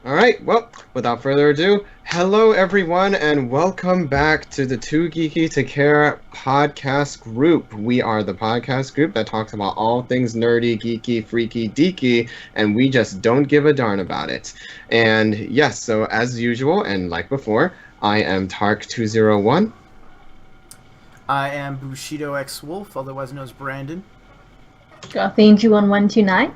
All right, well, without further ado, hello everyone, and welcome back to the TooGeekyToCare podcast group. We are the podcast group that talks about all things nerdy, geeky, freaky, deaky, and we just don't give a darn about it. And yes, so as usual, and like before, I am Tark201. I am Bushido X Wolf, otherwise known as Brandon. Gothangel1129.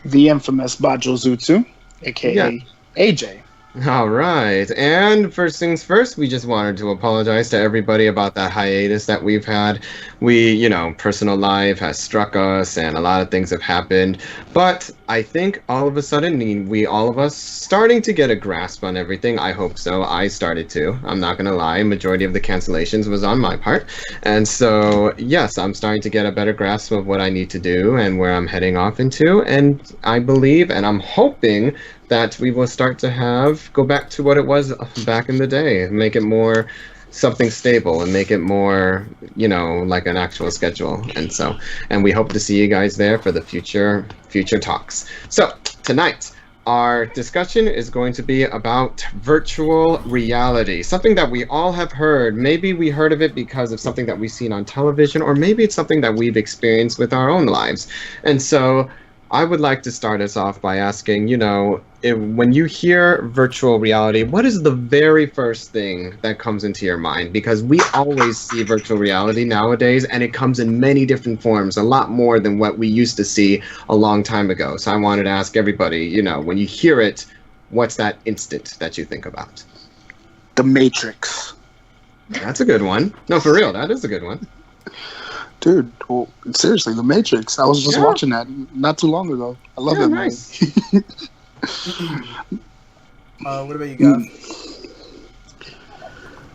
The infamous Bajo Zutsu, aka AJ. All right, and first things first, we just wanted to apologize to everybody about that hiatus that we've had. Personal life has struck us and a lot of things have happened, but I think all of a sudden, all of us starting to get a grasp on everything. I hope so. I started to. I'm not going to lie. Majority of the cancellations was on my part. And so, yes, I'm starting to get a better grasp of what I need to do and where I'm heading off into. And I believe, and I'm hoping that we will start to go back to what it was back in the day, make it more something stable and make it more, like an actual schedule. And we hope to see you guys there for the future talks. So tonight, our discussion is going to be about virtual reality, something that we all have heard. Maybe we heard of it because of something that we've seen on television, or maybe it's something that we've experienced with our own lives. And so I would like to start us off by asking, when you hear virtual reality, what is the very first thing that comes into your mind? Because we always see virtual reality nowadays, and it comes in many different forms, a lot more than what we used to see a long time ago. So I wanted to ask everybody, when you hear it, what's that instant that you think about? The Matrix. That's a good one. No, for real, that is a good one. Dude, well, seriously, The Matrix. I was just watching that not too long ago. I love that nice. movie. What about you, Gav?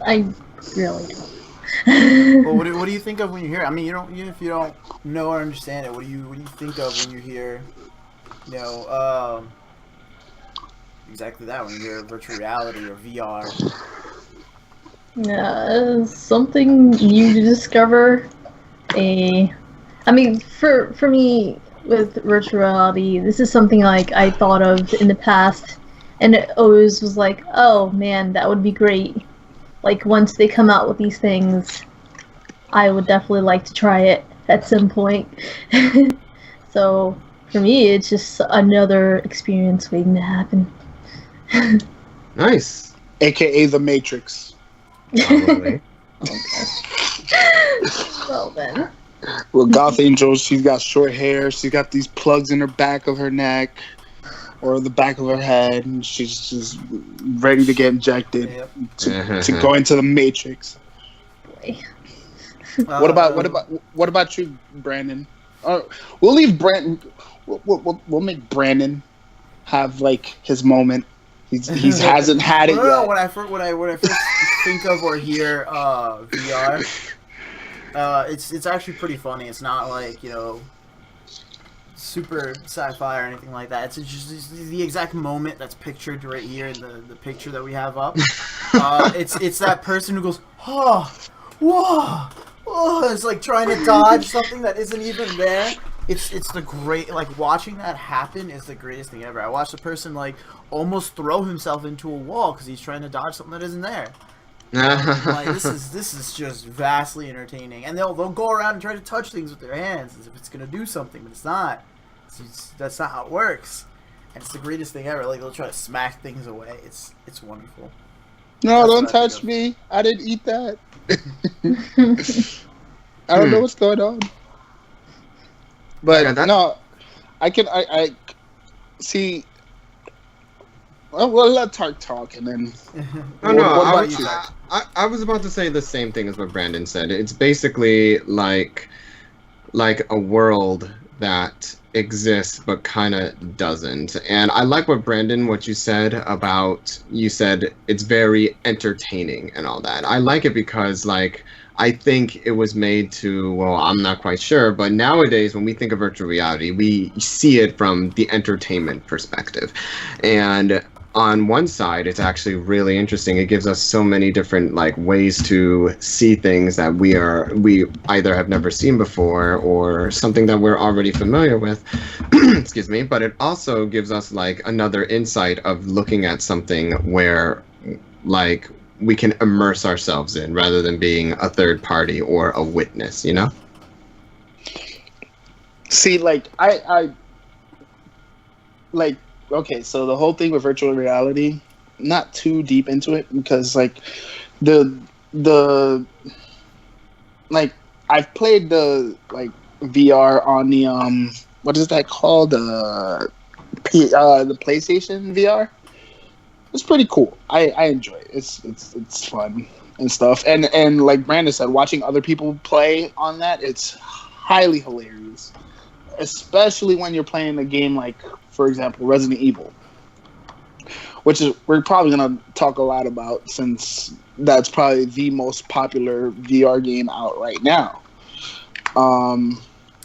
I really don't. Well, what do you think of when you hear it? I mean, if you don't know or understand it, what do you think of when you hear, exactly that, when you hear virtual reality or VR? Something new to discover. For me, with virtual reality, this is something like I thought of in the past, and it always was like, oh man, that would be great. Like, once they come out with these things, I would definitely like to try it at some point. So for me, it's just another experience waiting to happen. Nice. AKA The Matrix. Probably. Well then. Well, Goth Angel, she's got short hair. She's got these plugs in her back of her neck or the back of her head, and she's just ready to get injected to go into the Matrix. Boy. What about you, Brandon? We'll leave Brandon. We'll make Brandon have like his moment. He hasn't had it yet. When I first think of or hear VR, it's actually pretty funny. It's not like, super sci-fi or anything like that. It's just the exact moment that's pictured right here in the picture that we have up. It's that person who goes, oh, whoa, oh, it's like trying to dodge something that isn't even there. It's the great, like, watching that happen is the greatest thing ever. I watched a person like almost throw himself into a wall because he's trying to dodge something that isn't there. Like, this is just vastly entertaining, and they'll go around and try to touch things with their hands as if it's gonna do something, but it's not. That's not how it works, and it's the greatest thing ever. Like, they'll try to smack things away. It's wonderful. No, don't touch me. I didn't eat that. I don't know what's going on. But no, I see. Well, we'll let Tark talk, and then. I was about to say the same thing as what Brandon said. It's basically like a world that exists but kind of doesn't. And I like what you said about, you said it's very entertaining and all that. I like it because, like, I think it was made to, well, I'm not quite sure, but nowadays when we think of virtual reality, we see it from the entertainment perspective. And on one side, it's actually really interesting. It gives us so many different like ways to see things that we either have never seen before or something that we're already familiar with. Excuse me. But it also gives us like another insight of looking at something where like we can immerse ourselves in rather than being a third party or a witness, you know? See, like I like, okay, so the whole thing with virtual reality, not too deep into it because like the like I've played the like VR on the what is that called, the PlayStation VR. It's pretty cool. I enjoy it. It's fun and stuff. And like Brandon said, watching other people play on that, it's highly hilarious. Especially when you're playing a game like, for example, Resident Evil, which is we're probably gonna talk a lot about since that's probably the most popular VR game out right now.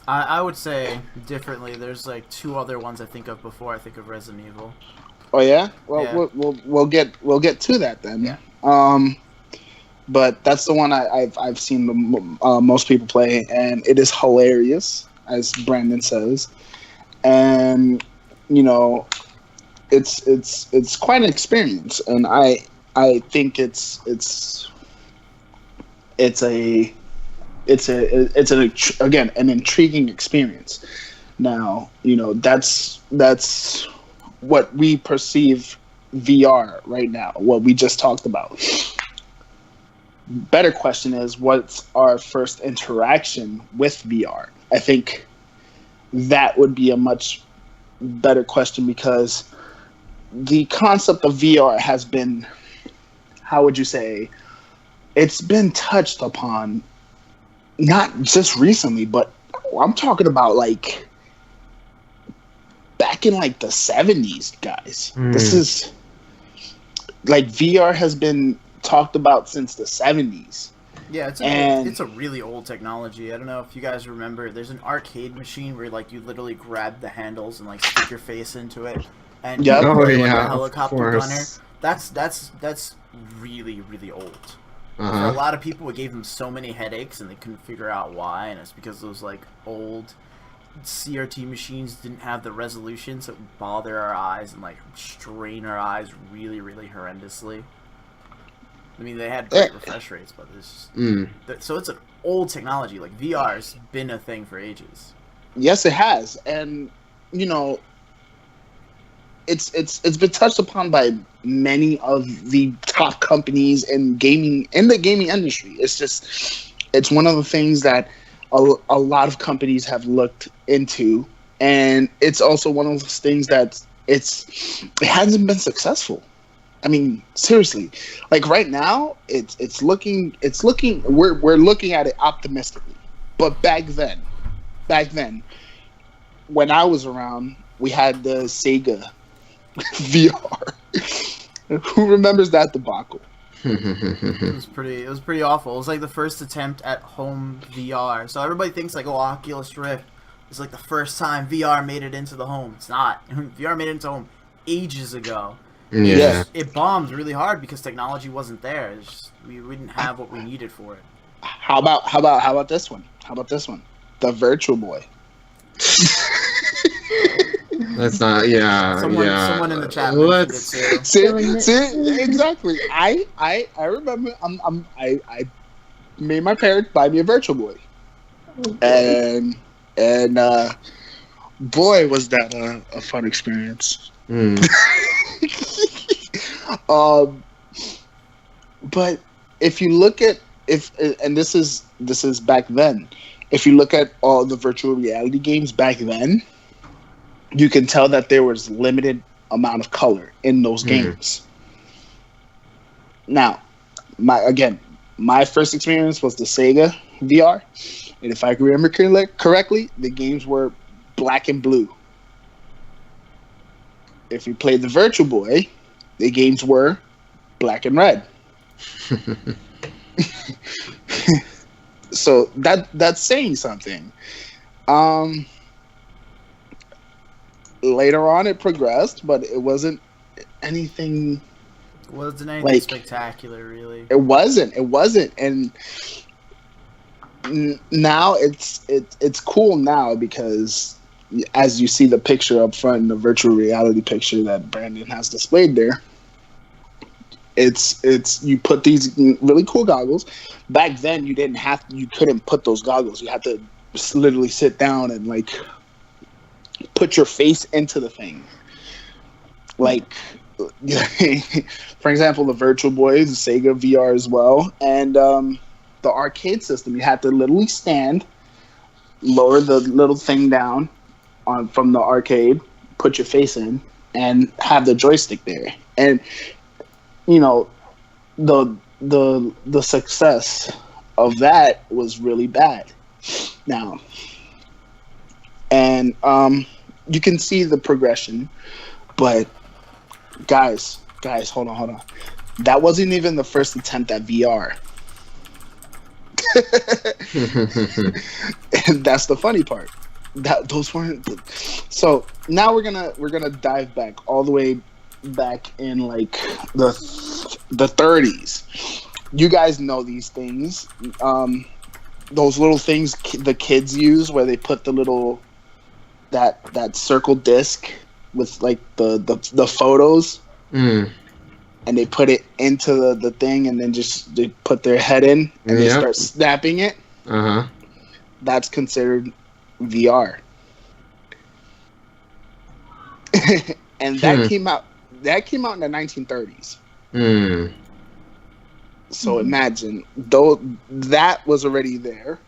I would say differently. There's like two other ones I think of before I think of Resident Evil. Oh yeah, well Yeah. we'll get to that then. Yeah. But that's the one I've seen the most people play, and it is hilarious, as Brandon says, and you know, it's quite an experience, and I think it's again an intriguing experience. Now, you know, that's what we perceive VR right now, what we just talked about. Better question is, what's our first interaction with VR? I think that would be a much better question because the concept of VR has been, how would you say, it's been touched upon not just recently, but I'm talking about like back in like the 70s, guys. This is like VR has been talked about since the 70s. Yeah, it's a really old technology. I don't know if you guys remember. There's an arcade machine where like you literally grab the handles and like stick your face into it, and Yep. you Oh, play like yeah, a of helicopter course. gunner. That's really really old. For a Uh-huh. lot of people, it gave them so many headaches, and they couldn't figure out why. And it's because those like old CRT machines didn't have the resolution, so it would bother our eyes and like strain our eyes really really horrendously. I mean, they had great refresh rates, but it's just, so it's an old technology. Like VR's been a thing for ages. Yes, it has, and you know, it's been touched upon by many of the top companies in the gaming industry. It's one of the things that a lot of companies have looked into, and it's also one of those things that it hasn't been successful. I mean, seriously, like right now, it's looking we're looking at it optimistically. But back then, when I was around, we had the Sega VR. Who remembers that debacle? It was pretty awful. It was like the first attempt at home VR. So everybody thinks like, oh, Oculus Rift is like the first time VR made it into the home. It's not. VR made it into home ages ago. Yeah. It bombed really hard because technology wasn't there. It's just, we didn't have what we needed for it. How about this one? The Virtual Boy. That's not. Yeah. Someone in the chat Let's. mentioned it too. See, exactly. I remember. I made my parents buy me a Virtual Boy, and boy, was that a fun experience. But if you look at and this is back then, if you look at all the virtual reality games back then, you can tell that there was limited amount of color in those games. Now, my first experience was the Sega VR, and if I remember correctly, the games were black and blue. If you played the Virtual Boy, the games were black and red. So that's saying something. Later on, it progressed, but it wasn't anything. Wasn't anything spectacular, really. It wasn't, and now it's cool now because as you see the picture up front in the virtual reality picture that Brandon has displayed there, it's you put these really cool goggles. Back then you couldn't put those goggles. You had to just literally sit down and like put your face into the thing. Like for example, the Virtual Boy, the Sega VR as well, and the arcade system. You had to literally stand, lower the little thing down from the arcade, put your face in, and have the joystick there. And you know, the success of that was really bad. Now, and you can see the progression, but guys, hold on. That wasn't even the first attempt at VR. And that's the funny part. Those weren't. So now we're gonna dive back all the way back in like the 30s. You guys know these things. Those little things the kids use where they put the little that circle disc with like the photos. And they put it into the thing, and then they put their head in, and they start snapping it. That's considered VR. And that came out in the 1930s. So imagine, though, that was already there.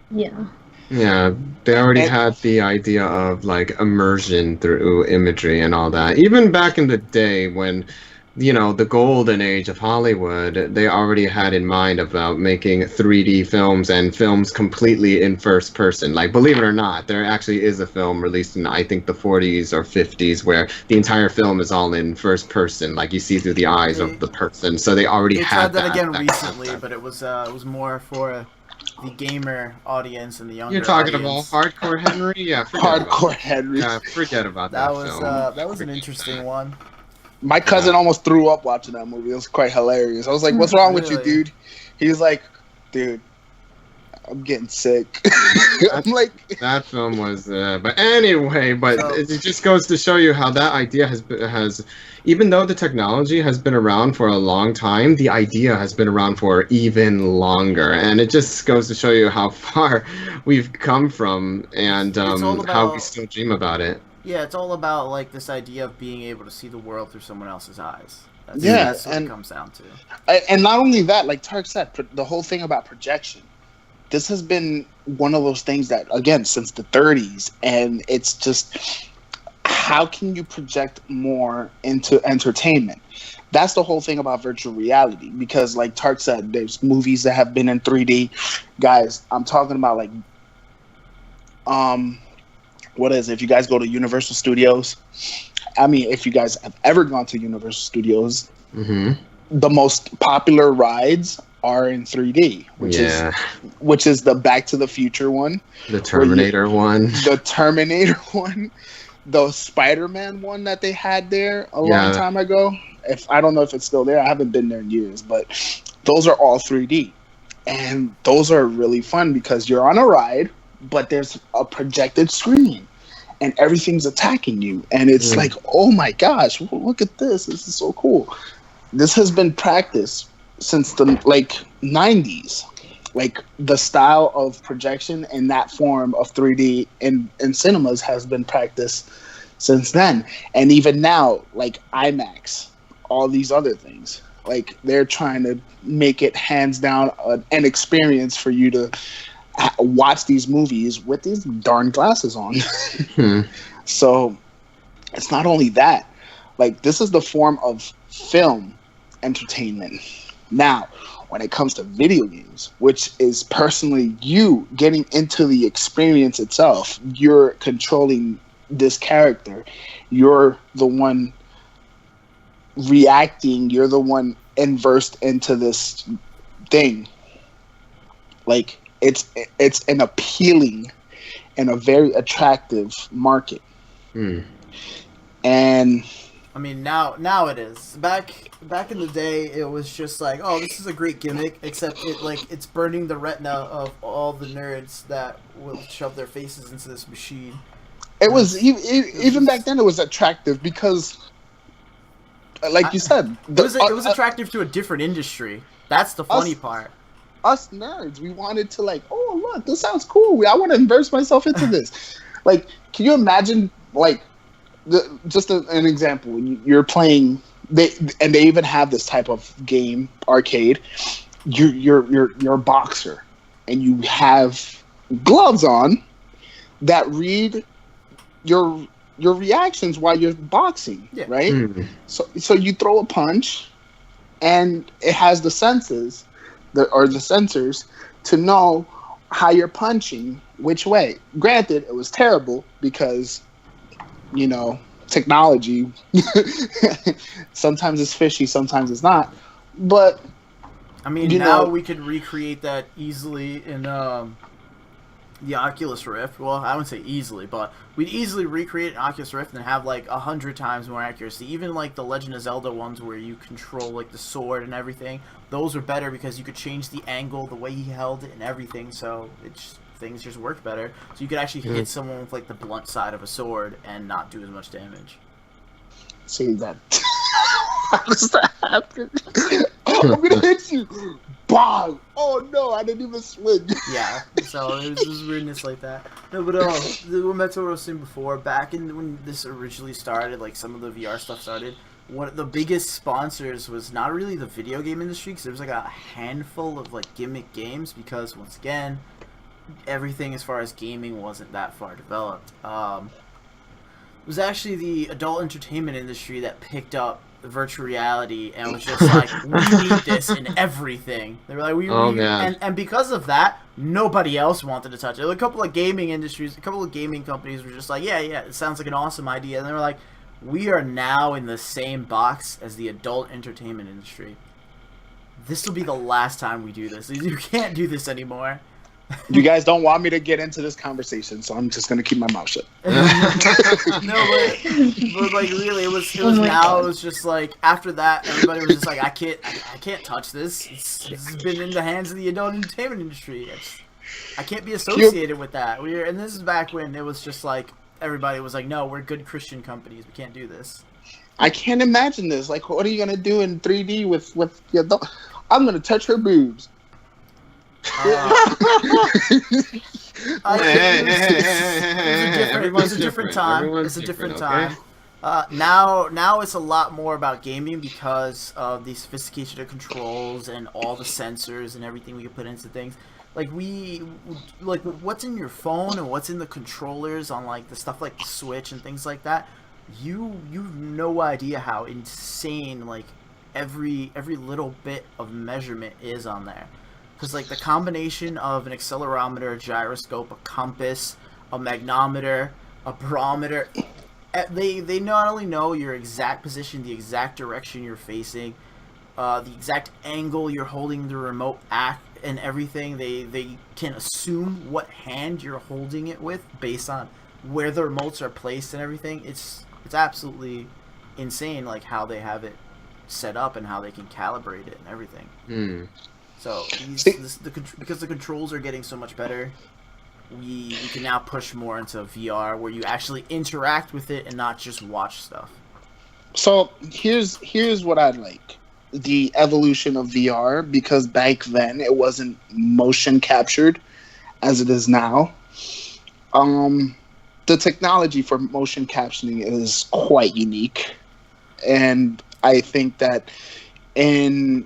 Yeah. Yeah, they already had the idea of like immersion through imagery and all that. Even back in the day when, you know, the golden age of Hollywood, they already had in mind about making 3D films and films completely in first person. Like, believe it or not, there actually is a film released in, I think, the 40s or 50s where the entire film is all in first person. Like, you see through the eyes of the person. So they already had that again recently, concept. But it was more for the gamer audience and the younger You're talking audience. about Hardcore Henry? Yeah, Hardcore Henry. Yeah, forget about that film. That was an interesting one. My cousin almost threw up watching that movie. It was quite hilarious. I was like, "What's wrong with you, dude?" He was like, "Dude, I'm getting sick." I'm like, that film was. But anyway, it just goes to show you how that idea has, even though the technology has been around for a long time, the idea has been around for even longer, and it just goes to show you how far we've come from, and how we still dream about it. Yeah, it's all about like this idea of being able to see the world through someone else's eyes. That's what it comes down to. And not only that, like Tarek said, the whole thing about projection. This has been one of those things that, again, since the 30s, and it's just, how can you project more into entertainment? That's the whole thing about virtual reality, because like Tarek said, there's movies that have been in 3D. Guys, I'm talking about like, what is it? If you guys go to Universal Studios, I mean, if you guys have ever gone to Universal Studios, the most popular rides are in 3D, which is the Back to the Future one, the Terminator one, the Spider-Man one that they had there a long time ago. I don't know if it's still there. I haven't been there in years, but those are all 3D, and those are really fun because you're on a ride, but there's a projected screen and everything's attacking you. And it's like, oh my gosh, look at this. This is so cool. This has been practiced since the 90s. Like the style of projection in that form of 3D in cinemas has been practiced since then. And even now, like IMAX, all these other things, like they're trying to make it hands down an experience for you to watch these movies with these darn glasses on. So it's not only that, like this is the form of film entertainment. Now, when it comes to video games, which is personally you getting into the experience itself, you're controlling this character, you're the one reacting, you're the one immersed into this thing. Like it's an appealing and a very attractive market. And I mean, now it is. Back in the day, it was just like, oh, this is a great gimmick, except it's burning the retina of all the nerds that will shove their faces into this machine. It was even back then. It was attractive because, like you said, it was attractive to a different industry. That's the funny part. Us nerds, we wanted to like, oh look, this sounds cool. I want to immerse myself into this. Like, can you imagine like? Just an example, you're playing, they even have this type of game, arcade. You're a boxer, and you have gloves on that read your reactions while you're boxing, right? Mm-hmm. So you throw a punch, and it has the sensors to know how you're punching, which way. Granted, it was terrible because, you know, technology sometimes it's fishy, sometimes it's not. But I mean, now we could recreate that easily in the Oculus Rift. Well, I wouldn't say easily, but we'd easily recreate an Oculus Rift and have like 100 times more accuracy. Even like the Legend of Zelda ones where you control like the sword and everything, those are better because you could change the angle, the way he held it, and everything. So things just worked better. So you could actually hit someone with like the blunt side of a sword and not do as much damage. See that? How does that happen? Oh, I'm gonna hit you! Bang! Oh no, I didn't even swing. Yeah, so it was weirdness like that. No, but that's what I was saying before. Back in when this originally started, like some of the VR stuff started, one of the biggest sponsors was not really the video game industry, because there was like a handful of like gimmick games, because once again, everything as far as gaming wasn't that far developed. It was actually the adult entertainment industry that picked up virtual reality and was just like, we need this in everything. They were like, and because of that, nobody else wanted to touch it. A couple of gaming companies were just like, yeah, it sounds like an awesome idea. And they were like, we are now in the same box as the adult entertainment industry. This will be the last time we do this. You can't do this anymore. You guys don't want me to get into this conversation, so I'm just gonna keep my mouth shut. No, but like really, it was now. It was just like after that, everybody was just like, I can't touch this. This has been in the hands of the adult entertainment industry. I can't be associated with that. And this is back when it was just like everybody was like, no, we're good Christian companies. We can't do this. I can't imagine this. Like, what are you gonna do in 3D with the adult? I'm gonna touch her boobs. It was a different time. It's a different time. Now it's a lot more about gaming because of the sophistication of controls and all the sensors and everything we can put into things. Like what's in your phone and what's in the controllers on like the stuff like the Switch and things like that. You've no idea how insane like every little bit of measurement is on there. Because like the combination of an accelerometer, a gyroscope, a compass, a magnometer, a barometer, they not only know your exact position, the exact direction you're facing, the exact angle you're holding the remote at, and everything. They can assume what hand you're holding it with based on where the remotes are placed and everything. It's absolutely insane, like how they have it set up and how they can calibrate it and everything. So because the controls are getting so much better, we can now push more into VR where you actually interact with it and not just watch stuff. So here's what I'd like. The evolution of VR, because back then it wasn't motion captured as it is now. The technology for motion captioning is quite unique. And I think that in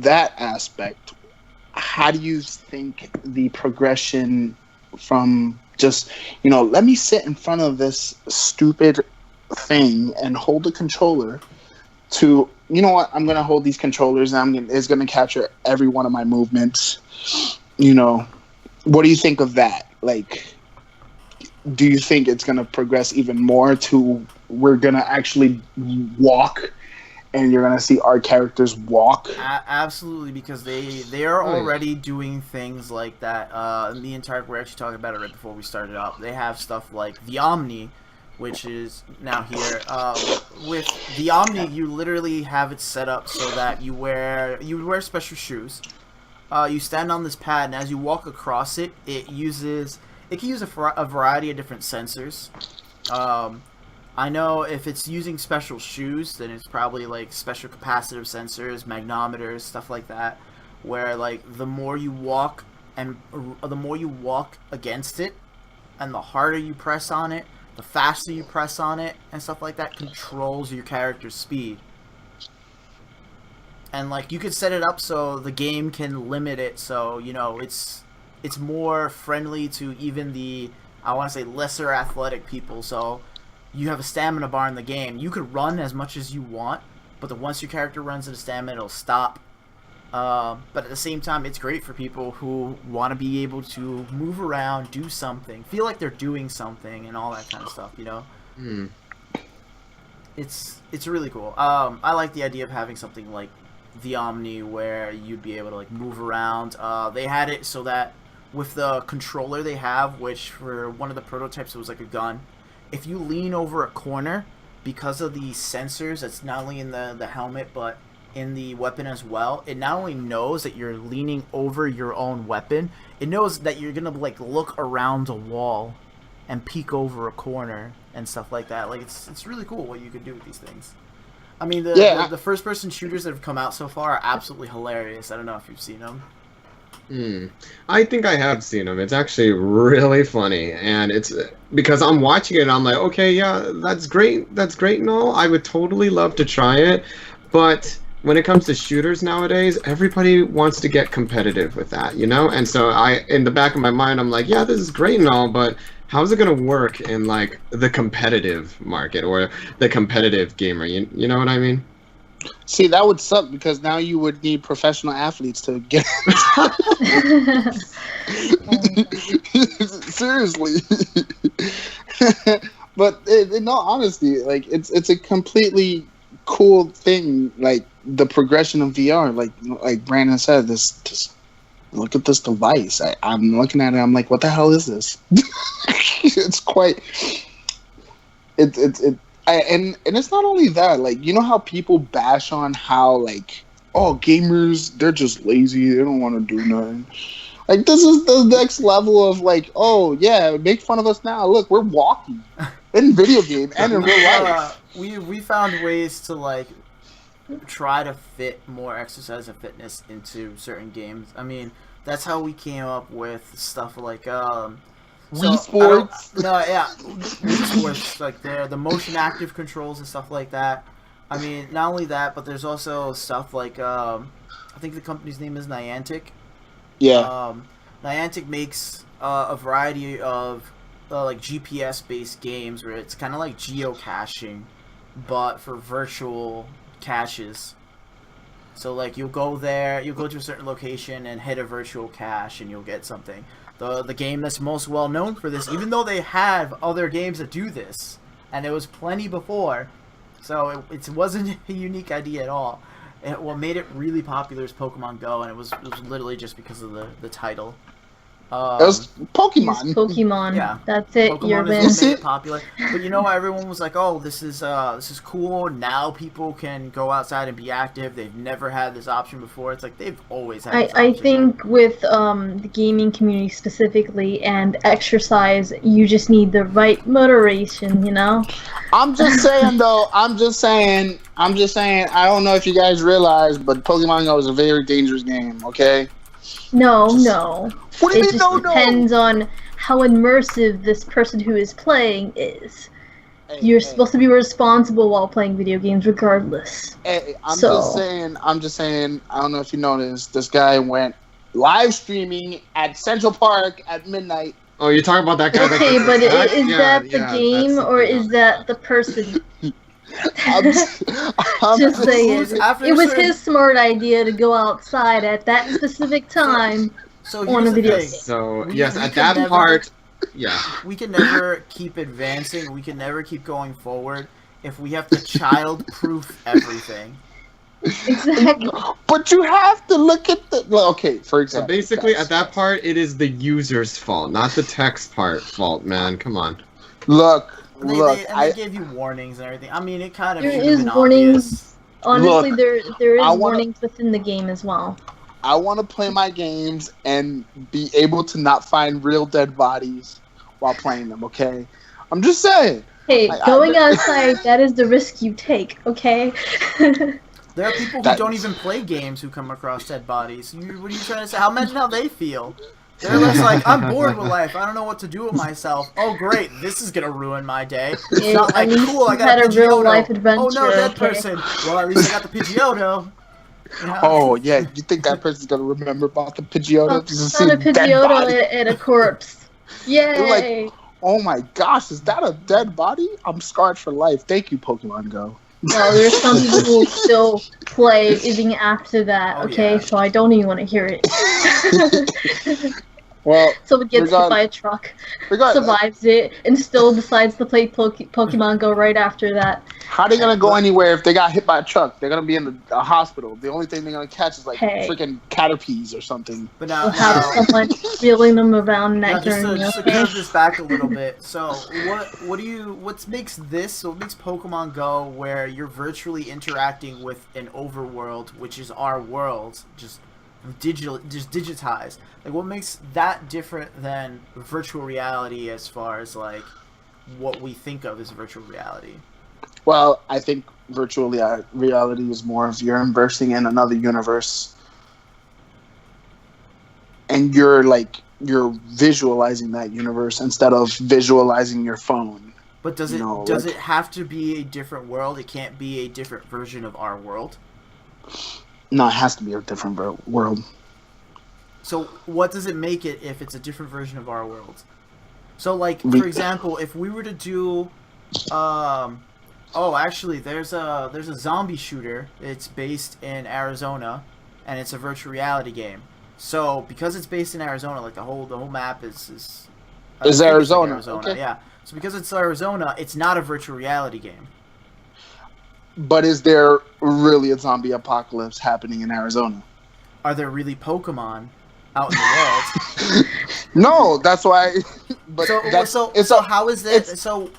that aspect, how do you think the progression from just, let me sit in front of this stupid thing and hold the controller to, you know what, I'm going to hold these controllers and it's going to capture every one of my movements. What do you think of that? Like, do you think it's going to progress even more to we're going to actually walk and you're going to see our characters walk? Absolutely, because they are already doing things like that. We're actually talking about it right before we started up. They have stuff like the Omni, which is now here. With the Omni, you literally have it set up so that you wear special shoes. You stand on this pad, and as you walk across it, it can use a variety of different sensors. I know if it's using special shoes, then it's probably like special capacitive sensors, magnometers, stuff like that. Where like the more you walk against it, and the harder you press on it, the faster you press on it, and stuff like that, controls your character's speed. And like you could set it up so the game can limit it, so you know it's more friendly to even the, I want to say, lesser athletic people. So you have a stamina bar in the game. You could run as much as you want, but once your character runs out of stamina, it'll stop. But at the same time, it's great for people who want to be able to move around, do something, feel like they're doing something, and all that kind of stuff. You know, it's really cool. I like the idea of having something like the Omni where you'd be able to like move around. They had it so that with the controller they have, which for one of the prototypes it was like a gun. If you lean over a corner, because of the sensors that's not only in the helmet but in the weapon as well, it not only knows that you're leaning over your own weapon, it knows that you're gonna like look around a wall and peek over a corner and stuff like that. Like it's really cool what you can do with these things. I mean, the first person shooters that have come out so far are absolutely hilarious. I don't know if you've seen them. I think I have seen them. It's actually really funny, and it's because I'm watching it and I'm like, okay, yeah, that's great and all. I would totally love to try it, but when it comes to shooters nowadays, everybody wants to get competitive with that, you know? And so in the back of my mind, I'm like, yeah, this is great and all, but how's it gonna work in like the competitive market or the competitive gamer? You know what I mean? See, that would suck because now you would need professional athletes to get. Seriously. But in all honesty, like it's a completely cool thing. Like the progression of VR, like Brandon said, this look at this device. I'm looking at it. I'm like, what the hell is this? It's quite. And it's not only that, like, you know how people bash on how, like, oh, gamers, they're just lazy, they don't want to do nothing. Like, this is the next level of, like, oh, yeah, make fun of us now. Look, we're walking in video game and in real life. We found ways to, like, try to fit more exercise and fitness into certain games. I mean, that's how we came up with stuff like, Wii Sports? Wii Sports, like the motion active controls and stuff like that. I mean, not only that, but there's also stuff like, I think the company's name is Niantic. Yeah. Niantic makes a variety of like GPS-based games where it's kind of like geocaching, but for virtual caches. So like you'll go to a certain location and hit a virtual cache and you'll get something. The game that's most well known for this, even though they have other games that do this, and it was plenty before, so it wasn't a unique idea at all. What made it really popular is Pokemon Go, and it was literally just because of the title. It was Pokemon. Pokemon. Yeah, that's it. Pokemon You're is what made it popular. But you know, everyone was like, "Oh, this is cool. Now people can go outside and be active. They've never had this option before." It's like they've always had. This I think with the gaming community specifically and exercise, you just need the right motivation. You know. I'm just saying, though. I'm just saying. I don't know if you guys realize, but Pokemon Go is a very dangerous game. Okay. No. What do you mean, it just depends on how immersive this person who is playing is. You're supposed to be responsible while playing video games regardless. I'm just saying, I don't know if you noticed, this guy went live streaming at Central Park at midnight. Oh, you're talking about that guy? Okay, but is that the game or is that the person? I'm just saying. It was his smart idea to go outside at that specific time on a video game. So, yes, at that part, yeah. We can never keep advancing, we can never keep going forward if we have to child-proof everything. Exactly. But you have to look at the... Okay, for example. So basically, at that part, it is the user's fault, not the tech's fault, man. Come on. Look, They gave you warnings and everything. I mean, it kind of There should is have been warnings. obvious. Honestly, Look, there is I wanna- warnings within the game as well. I want to play my games and be able to not find real dead bodies while playing them. Okay, I'm just saying. Hey, going outside, that is the risk you take, okay? There are people who don't even play games who come across dead bodies. What are you trying to say? Imagine how they feel. They're just like, I'm bored with life. I don't know what to do with myself. Oh, great. This is going to ruin my day. It's not like, cool, I got a real life Pidgeotto. adventure. Oh, no, dead okay? person. Well, at least I got the Pidgeotto. Yeah. Oh yeah, you think that person's gonna remember about the Pidgeotto? Found a Pidgeotto and a corpse. Yay! Like, oh my gosh, is that a dead body? I'm scarred for life. Thank you, Pokemon Go. Well, there's some people who still play even after that, okay? Yeah. So I don't even want to hear it. Well, Someone gets hit by a truck, regardless, survives it, and still decides to play Pokemon Go right after that. how are they gonna go anywhere if they got hit by a truck? They're gonna be in a hospital. The only thing they're gonna catch is like freaking Caterpies or something. But now, We'll have someone wheeling them around in that journey, just to okay? curve this back a little bit. So, what makes Pokemon Go where you're virtually interacting with an overworld, which is our world, just digitized? Like, what makes that different than virtual reality as far as like what we think of as virtual reality? Well, I think virtual reality is more of you're immersing in another universe, and you're visualizing that universe instead of visualizing your phone. But does it have to be a different world? It can't be a different version of our world? No, it has to be a different world. So what does it make it if it's a different version of our world? So, like, for example, if we were to do, actually, there's a zombie shooter. It's based in Arizona, and it's a virtual reality game. So because it's based in Arizona, like the whole map is Arizona. Okay. Yeah. So because it's Arizona, it's not a virtual reality game. But is there really a zombie apocalypse happening in Arizona? Are there really Pokemon out in the world? No, that's why. But so how is that? To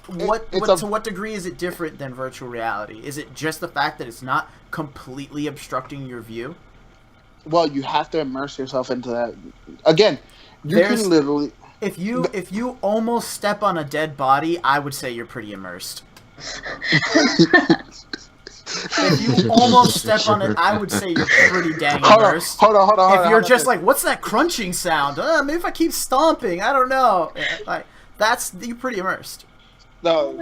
what degree is it different than virtual reality? Is it just the fact that it's not completely obstructing your view? Well, you have to immerse yourself into that. Again, can literally. If you almost step on a dead body, I would say you're pretty immersed. If you almost step on it, I would say you're pretty dang immersed. Hold on. If you're just like, what's that crunching sound? Maybe if I keep stomping, I don't know. Like, you're pretty immersed. No,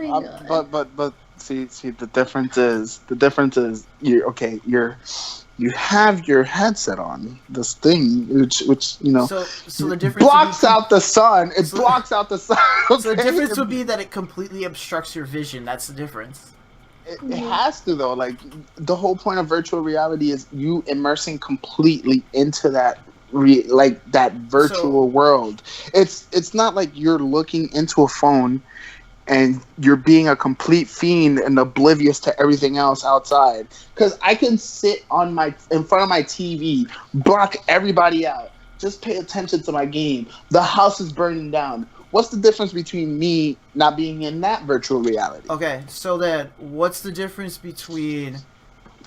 but see, the difference is you have your headset on, this thing, which you know, so the difference blocks out the sun. It blocks out the sun. Okay? So the difference would be that it completely obstructs your vision. That's the difference. It has to, though. Like, the whole point of virtual reality is you immersing completely into that that virtual world. It's not like you're looking into a phone and you're being a complete fiend and oblivious to everything else outside. Because I can sit in front of my TV, block everybody out, just pay attention to my game. The house is burning down. What's the difference between me not being in that virtual reality? Okay, so then what's the difference between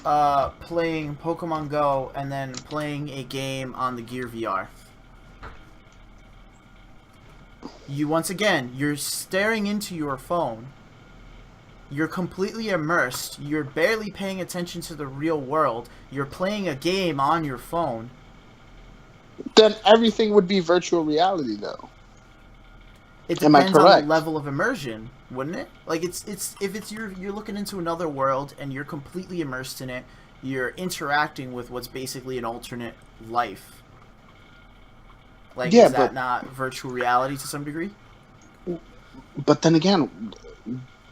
playing Pokemon Go and then playing a game on the Gear VR? You're staring into your phone. You're completely immersed. You're barely paying attention to the real world. You're playing a game on your phone. Then everything would be virtual reality, though. It depends on the level of immersion, wouldn't it? Like you're looking into another world and you're completely immersed in it. You're interacting with what's basically an alternate life. Like, is that not virtual reality to some degree? But then again,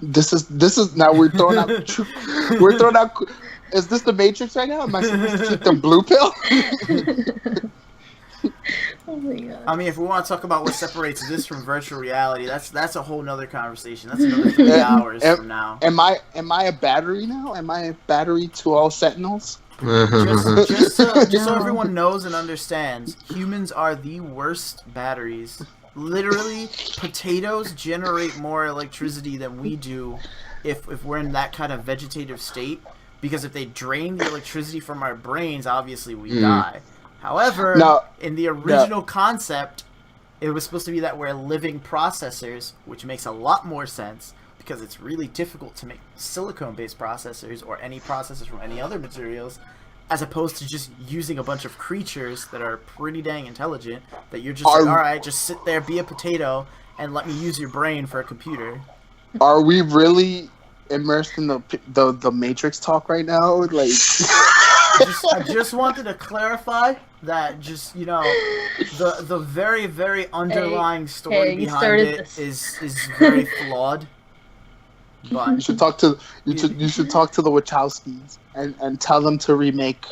this is now we're throwing out. Is this the Matrix right now? Am I supposed to take the blue pill? Oh my god. I mean, if we want to talk about what separates this from virtual reality, that's a whole nother conversation. That's another 3 hours from now. Am I a battery now? Am I a battery to all Sentinels? Just so everyone knows and understands, humans are the worst batteries literally, potatoes generate more electricity than we do if we're in that kind of vegetative state. Because if they drain the electricity from our brains, obviously we die. However, in the original concept, it was supposed to be that we're living processors, which makes a lot more sense because it's really difficult to make silicone-based processors or any processors from any other materials, as opposed to just using a bunch of creatures that are pretty dang intelligent that you're just like, all right, just sit there, be a potato, and let me use your brain for a computer. Are we really immersed in the Matrix talk right now? Like, I just wanted to clarify that, just, you know, the very, very underlying story behind it is very flawed. But you should talk to you should talk to the Wachowskis and tell them to remake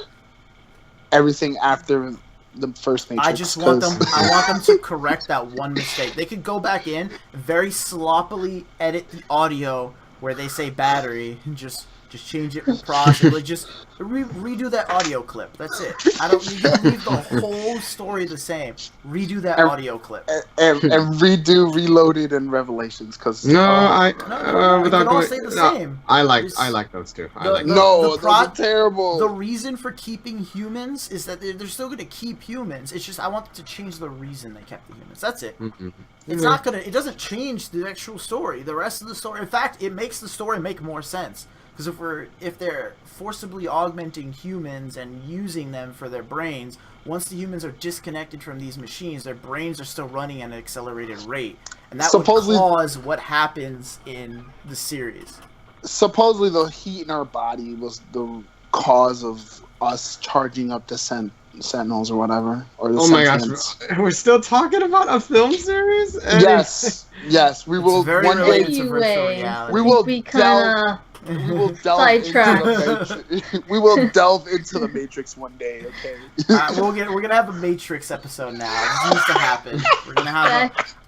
everything after the first Matrix. I want them to correct that one mistake. They could go back in, very sloppily edit the audio where they say battery, and just change it from process. Like, just redo that audio clip. That's it. You can leave the whole story the same. Redo that audio clip. And redo Reloaded and Revelations, because they can all stay the same. I like those two. Those are terrible. The reason for keeping humans is that they're still going to keep humans. It's just I want them to change the reason they kept the humans. That's it. Mm-hmm. It's not gonna. It doesn't change the actual story. The rest of the story. In fact, it makes the story make more sense. Because if they're forcibly augmenting humans and using them for their brains, once the humans are disconnected from these machines, their brains are still running at an accelerated rate, and that would cause what happens in the series. Supposedly, the heat in our body was the cause of us charging up the Sentinels or whatever. Or the Sentinels. My gosh, we're still talking about a film series? Yes, we will one day. We will delve into the Matrix one day. Okay. We're gonna have a Matrix episode now. This needs to happen.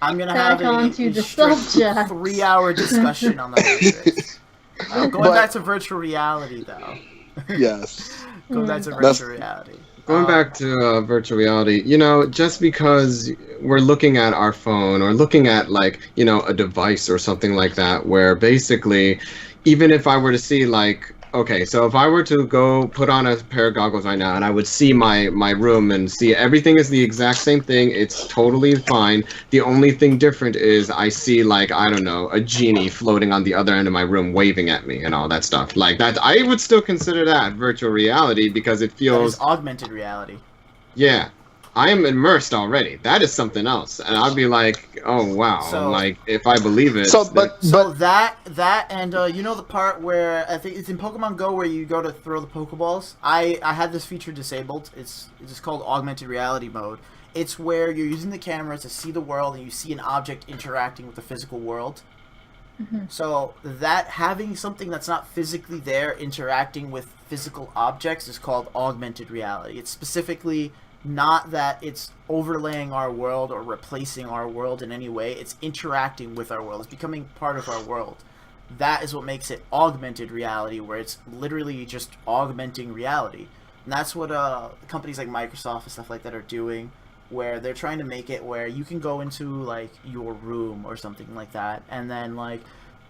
I'm gonna have a 3-hour discussion on the Matrix. Going back to virtual reality, though. Yes. Going back to virtual reality. Going back to virtual reality, you know, just because we're looking at our phone or looking at, like, you know, a device or something like that, where basically, even if I were to see, like, okay, so if I were to go put on a pair of goggles right now and I would see my room and see everything is the exact same thing, it's totally fine. The only thing different is I see, like, I don't know, a genie floating on the other end of my room waving at me and all that stuff. Like, that, I would still consider that virtual reality because it feels... That is augmented reality. Yeah. I am immersed already. That is something else, and I'd be like, "Oh wow!" So, like, if I believe it. That and you know the part where I think it's in Pokemon Go where you go to throw the Pokeballs. I had this feature disabled. It's just called augmented reality mode. It's where you're using the camera to see the world and you see an object interacting with the physical world. Mm-hmm. So that having something that's not physically there interacting with physical objects is called augmented reality. It's specifically not that it's overlaying our world or replacing our world in any way. It's interacting with our world. It's becoming part of our world. That is what makes it augmented reality, where it's literally just augmenting reality. And that's what companies like Microsoft and stuff like that are doing, where they're trying to make it where you can go into, like, your room or something like that, and then, like,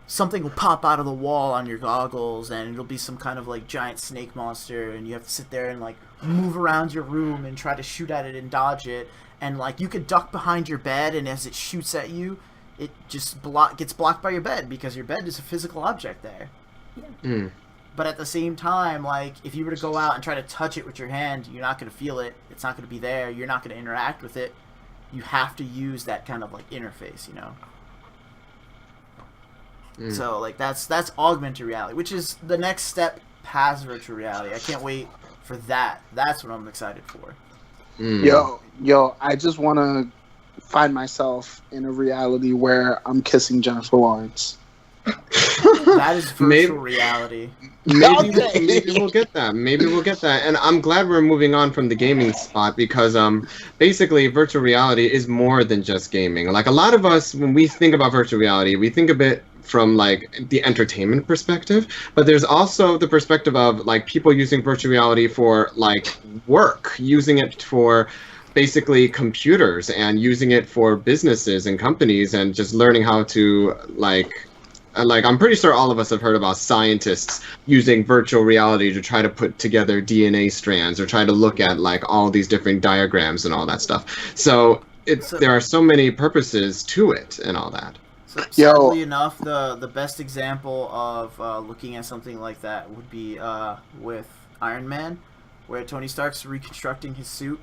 something will pop out of the wall on your goggles, and it'll be some kind of, like, giant snake monster, and you have to sit there and, like, move around your room and try to shoot at it and dodge it, and, like, you could duck behind your bed, and as it shoots at you, it just gets blocked by your bed, because your bed is a physical object there. Mm. But at the same time, like, if you were to go out and try to touch it with your hand, you're not going to feel it, it's not going to be there, you're not going to interact with it. You have to use that kind of, like, interface, you know? Mm. So, like, that's augmented reality, which is the next step past virtual reality. I can't wait for that. That's what I'm excited for. Mm. Yo, I just want to find myself in a reality where I'm kissing Jennifer Lawrence. That is virtual reality. Maybe we'll get that. Maybe we'll get that. And I'm glad we're moving on from the gaming spot, because basically virtual reality is more than just gaming. Like, a lot of us, when we think about virtual reality, we think a bit from, like, the entertainment perspective, but there's also the perspective of, like, people using virtual reality for, like, work, using it for basically computers and using it for businesses and companies and just learning how to like I'm pretty sure all of us have heard about scientists using virtual reality to try to put together DNA strands or try to look at like all these different diagrams and all that stuff. So there are so many purposes to it and all that. So, sadly enough, the best example of looking at something like that would be with Iron Man, where Tony Stark's reconstructing his suit.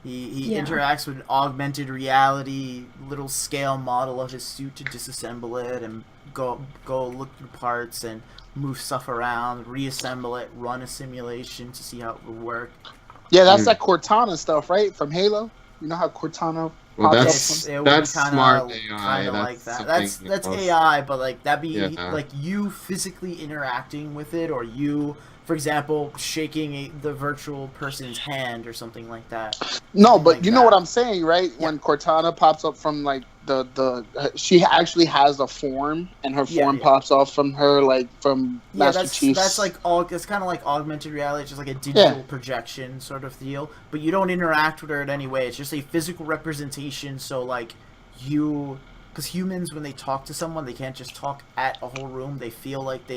He interacts with an augmented reality little scale model of his suit to disassemble it and go look through parts and move stuff around, reassemble it, run a simulation to see how it would work. Yeah, that's that Cortana stuff, right? From Halo. You know how Cortana. Well, that's smart AI. Like that. That's AI, but like that'd be like you physically interacting with it, or you, for example, shaking the virtual person's hand or something like that. No, but like you know what I'm saying, right? Yeah. When Cortana pops up from like she actually has a form, and her form pops off from her, like from Master Chief. That's like it's kind of like augmented reality. It's just like a digital projection sort of deal, but you don't interact with her in any way. It's just a physical representation. So like because humans, when they talk to someone, they can't just talk at a whole room. They feel like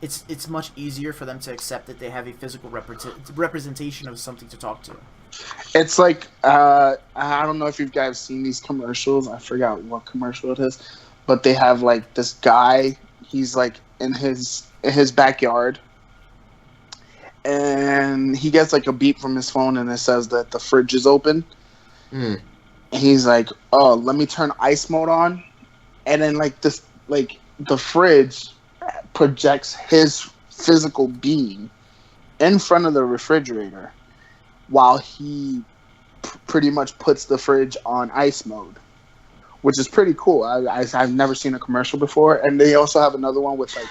it's much easier for them to accept that they have a physical representation of something to talk to. It's like I don't know if you guys seen these commercials. I forgot what commercial it is, but they have like this guy. He's like in his backyard, and he gets like a beep from his phone, and it says that the fridge is open. And he's like, "Oh, let me turn ice mode on," and then like this, like the fridge projects his physical being in front of the refrigerator, while he pretty much puts the fridge on ice mode, which is pretty cool. I've never seen a commercial before, and they also have another one with like.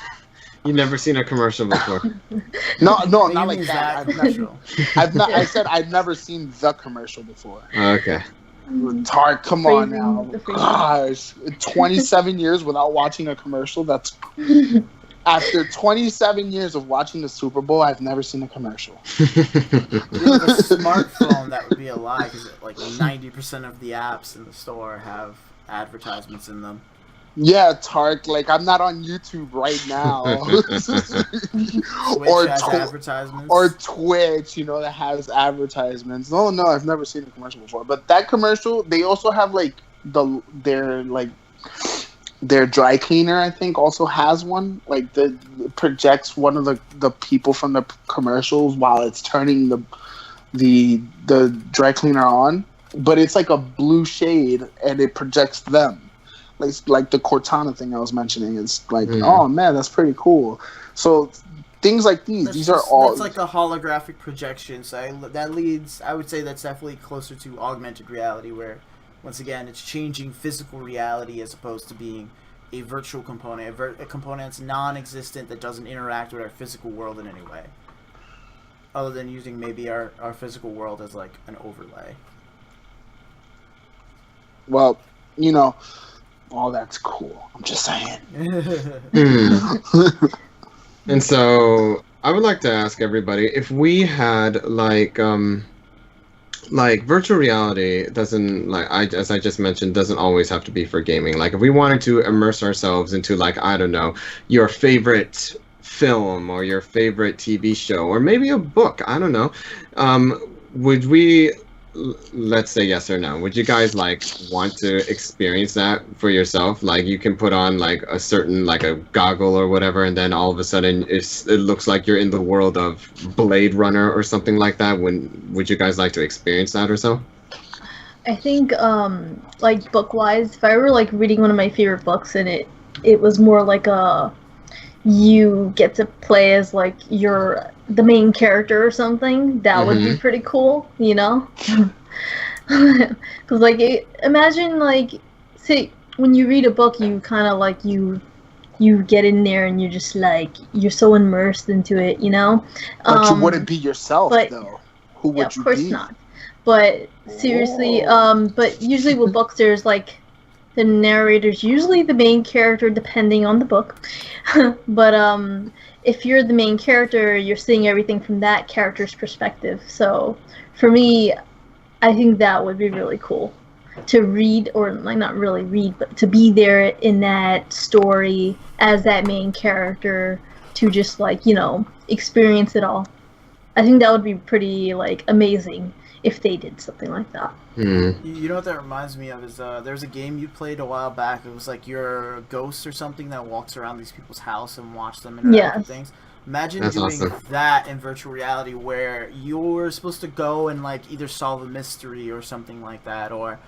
You've never seen a commercial before? No, not like that. I said I've never seen the commercial before. Okay. Tark, come on now. Gosh, 27 years without watching a commercial. That's. After 27 years of watching the Super Bowl, I've never seen a commercial. If you have a smartphone, that would be a lie, because like 90% of the apps in the store have advertisements in them. Yeah, Tark, like I'm not on YouTube right now. Or Twitch, that has advertisements. No, I've never seen a commercial before. But that commercial, they also have like their dry cleaner, I think, also has one. Like projects one of the people from the commercials while it's turning the dry cleaner on. But it's like a blue shade, and it projects them. Like the Cortana thing I was mentioning. It's like, oh man, that's pretty cool. So things like these are all. It's like a holographic projection. So I would say that's definitely closer to augmented reality, where once again it's changing physical reality as opposed to being a virtual component, a component that's non-existent, that doesn't interact with our physical world in any way, other than using maybe our physical world as like an overlay. Well, all that's cool. I'm just saying. And so I would like to ask everybody, if we had like virtual reality doesn't, as I just mentioned, doesn't always have to be for gaming. Like if we wanted to immerse ourselves into, like, I don't know, your favorite film or your favorite TV show or maybe a book, I don't know, would we, let's say yes or no, would you guys want to experience that for yourself? Like you can put on like a certain, like a goggle or whatever, and then all of a sudden it looks like you're in the world of Blade Runner or something like that. Would you guys like to experience that or so? I think like book wise, if I were like reading one of my favorite books and it was more like you get to play as like you're the main character or something, that would be pretty cool, because like imagine like, say when you read a book, you kind of like you get in there and you're just like you're so immersed into it, But you wouldn't be yourself though. Who would you be? Of course not. But seriously, but usually with books there's like the narrator's usually the main character depending on the book. But if you're the main character, you're seeing everything from that character's perspective. So for me, I think that would be really cool to read, or like not really read, but to be there in that story as that main character, to just like, you know, experience it all. I think that would be pretty like amazing if they did something like that. You know what that reminds me of is there's a game you played a while back. It was like you're a ghost or something that walks around these people's house and watch them interact with things. Imagine That's doing awesome. that in virtual reality where you're supposed to go and like either solve a mystery or something like that, or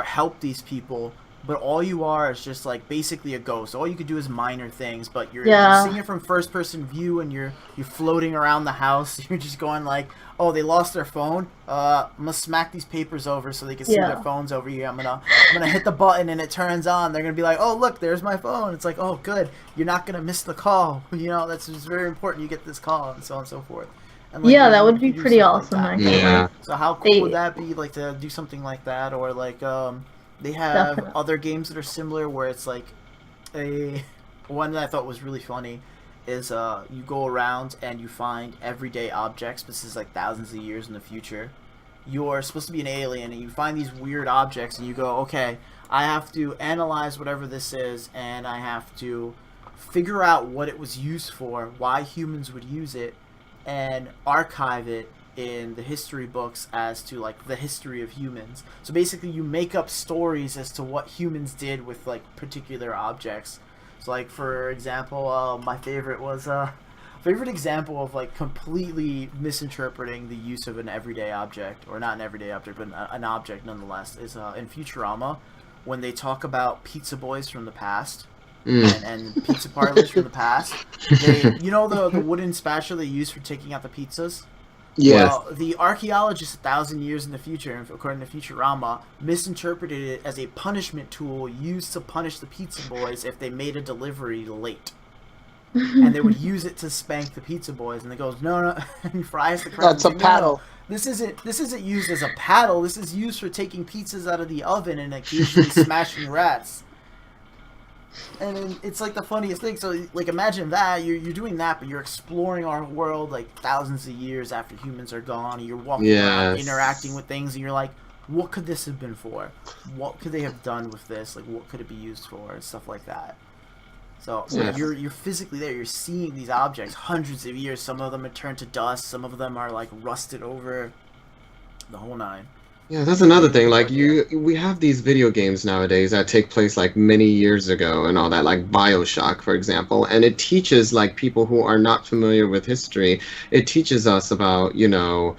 help these people, but all you are is just like basically a ghost. All you could do is minor things, but you're seeing it from first person view, and you're floating around the house. You're just going like, oh, they lost their phone. I'm gonna smack these papers over so they can see their phones over here. I'm gonna hit the button and it turns on. They're gonna be like, oh look, there's my phone. It's like, oh good, you're not gonna miss the call. You know, that's just very important. You get this call and so on and so forth. And, like, that would be pretty awesome. Like actually. Yeah. So how cool would that be? Like to do something like that, or like they have Definitely. other games that are similar where it's like a one that I thought was really funny is you go around and you find everyday objects. This is like thousands of years in the future. You're supposed to be an alien and you find these weird objects and you go, okay, I have to analyze whatever this is and I have to figure out what it was used for, why humans would use it, and archive it in the history books as to like the history of humans. So basically you make up stories as to what humans did with like particular objects. So like for example, my favorite was favorite example of like completely misinterpreting the use of an everyday object, or not an everyday object but an object nonetheless, is in Futurama when they talk about pizza boys from the past. And pizza parlors from the past. You know the wooden spatula they use for taking out the pizzas? Yes. Well, the archaeologists 1,000 years in the future, according to Futurama, misinterpreted it as a punishment tool used to punish the pizza boys if they made a delivery late. And they would use it to spank the pizza boys. And they goes, no, and Fry has to correct That's a him, paddle. No, this isn't used as a paddle. This is used for taking pizzas out of the oven and occasionally smashing rats. And then it's like the funniest thing. So like imagine that you're doing that, but you're exploring our world like thousands of years after humans are gone. And you're walking around, interacting with things, and you're like, what could this have been for? What could they have done with this? Like what could it be used for? And stuff like that. So you're physically there. You're seeing these objects hundreds of years. Some of them are turned to dust. Some of them are like rusted over. The whole nine. Yeah, that's another thing. Like we have these video games nowadays that take place like many years ago and all that, like BioShock, for example, and it teaches like people who are not familiar with history. It teaches us about, you know,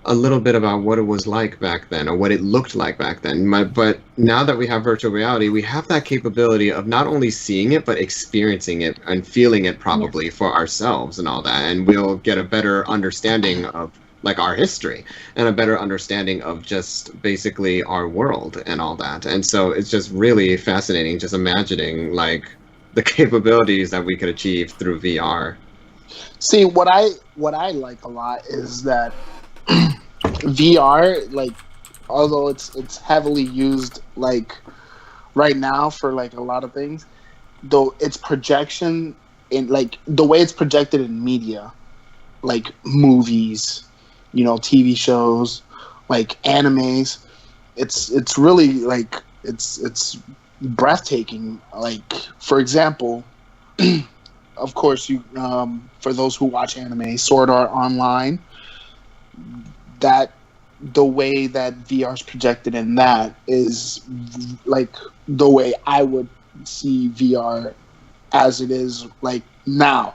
a little bit about what it was like back then, or what it looked like back then. But now that we have virtual reality, we have that capability of not only seeing it, but experiencing it and feeling it probably for ourselves and all that, and we'll get a better understanding of like our history and a better understanding of just basically our world and all that. And so it's just really fascinating just imagining like the capabilities that we could achieve through VR. See, what I like a lot is that VR, like, although it's heavily used like right now for like a lot of things, though its projection in like the way it's projected in media, like movies, you know, TV shows, like animes, it's really like it's breathtaking. Like for example, of course you for those who watch anime, Sword Art Online, that the way that VR is projected in that is like the way I would see VR as it is like now.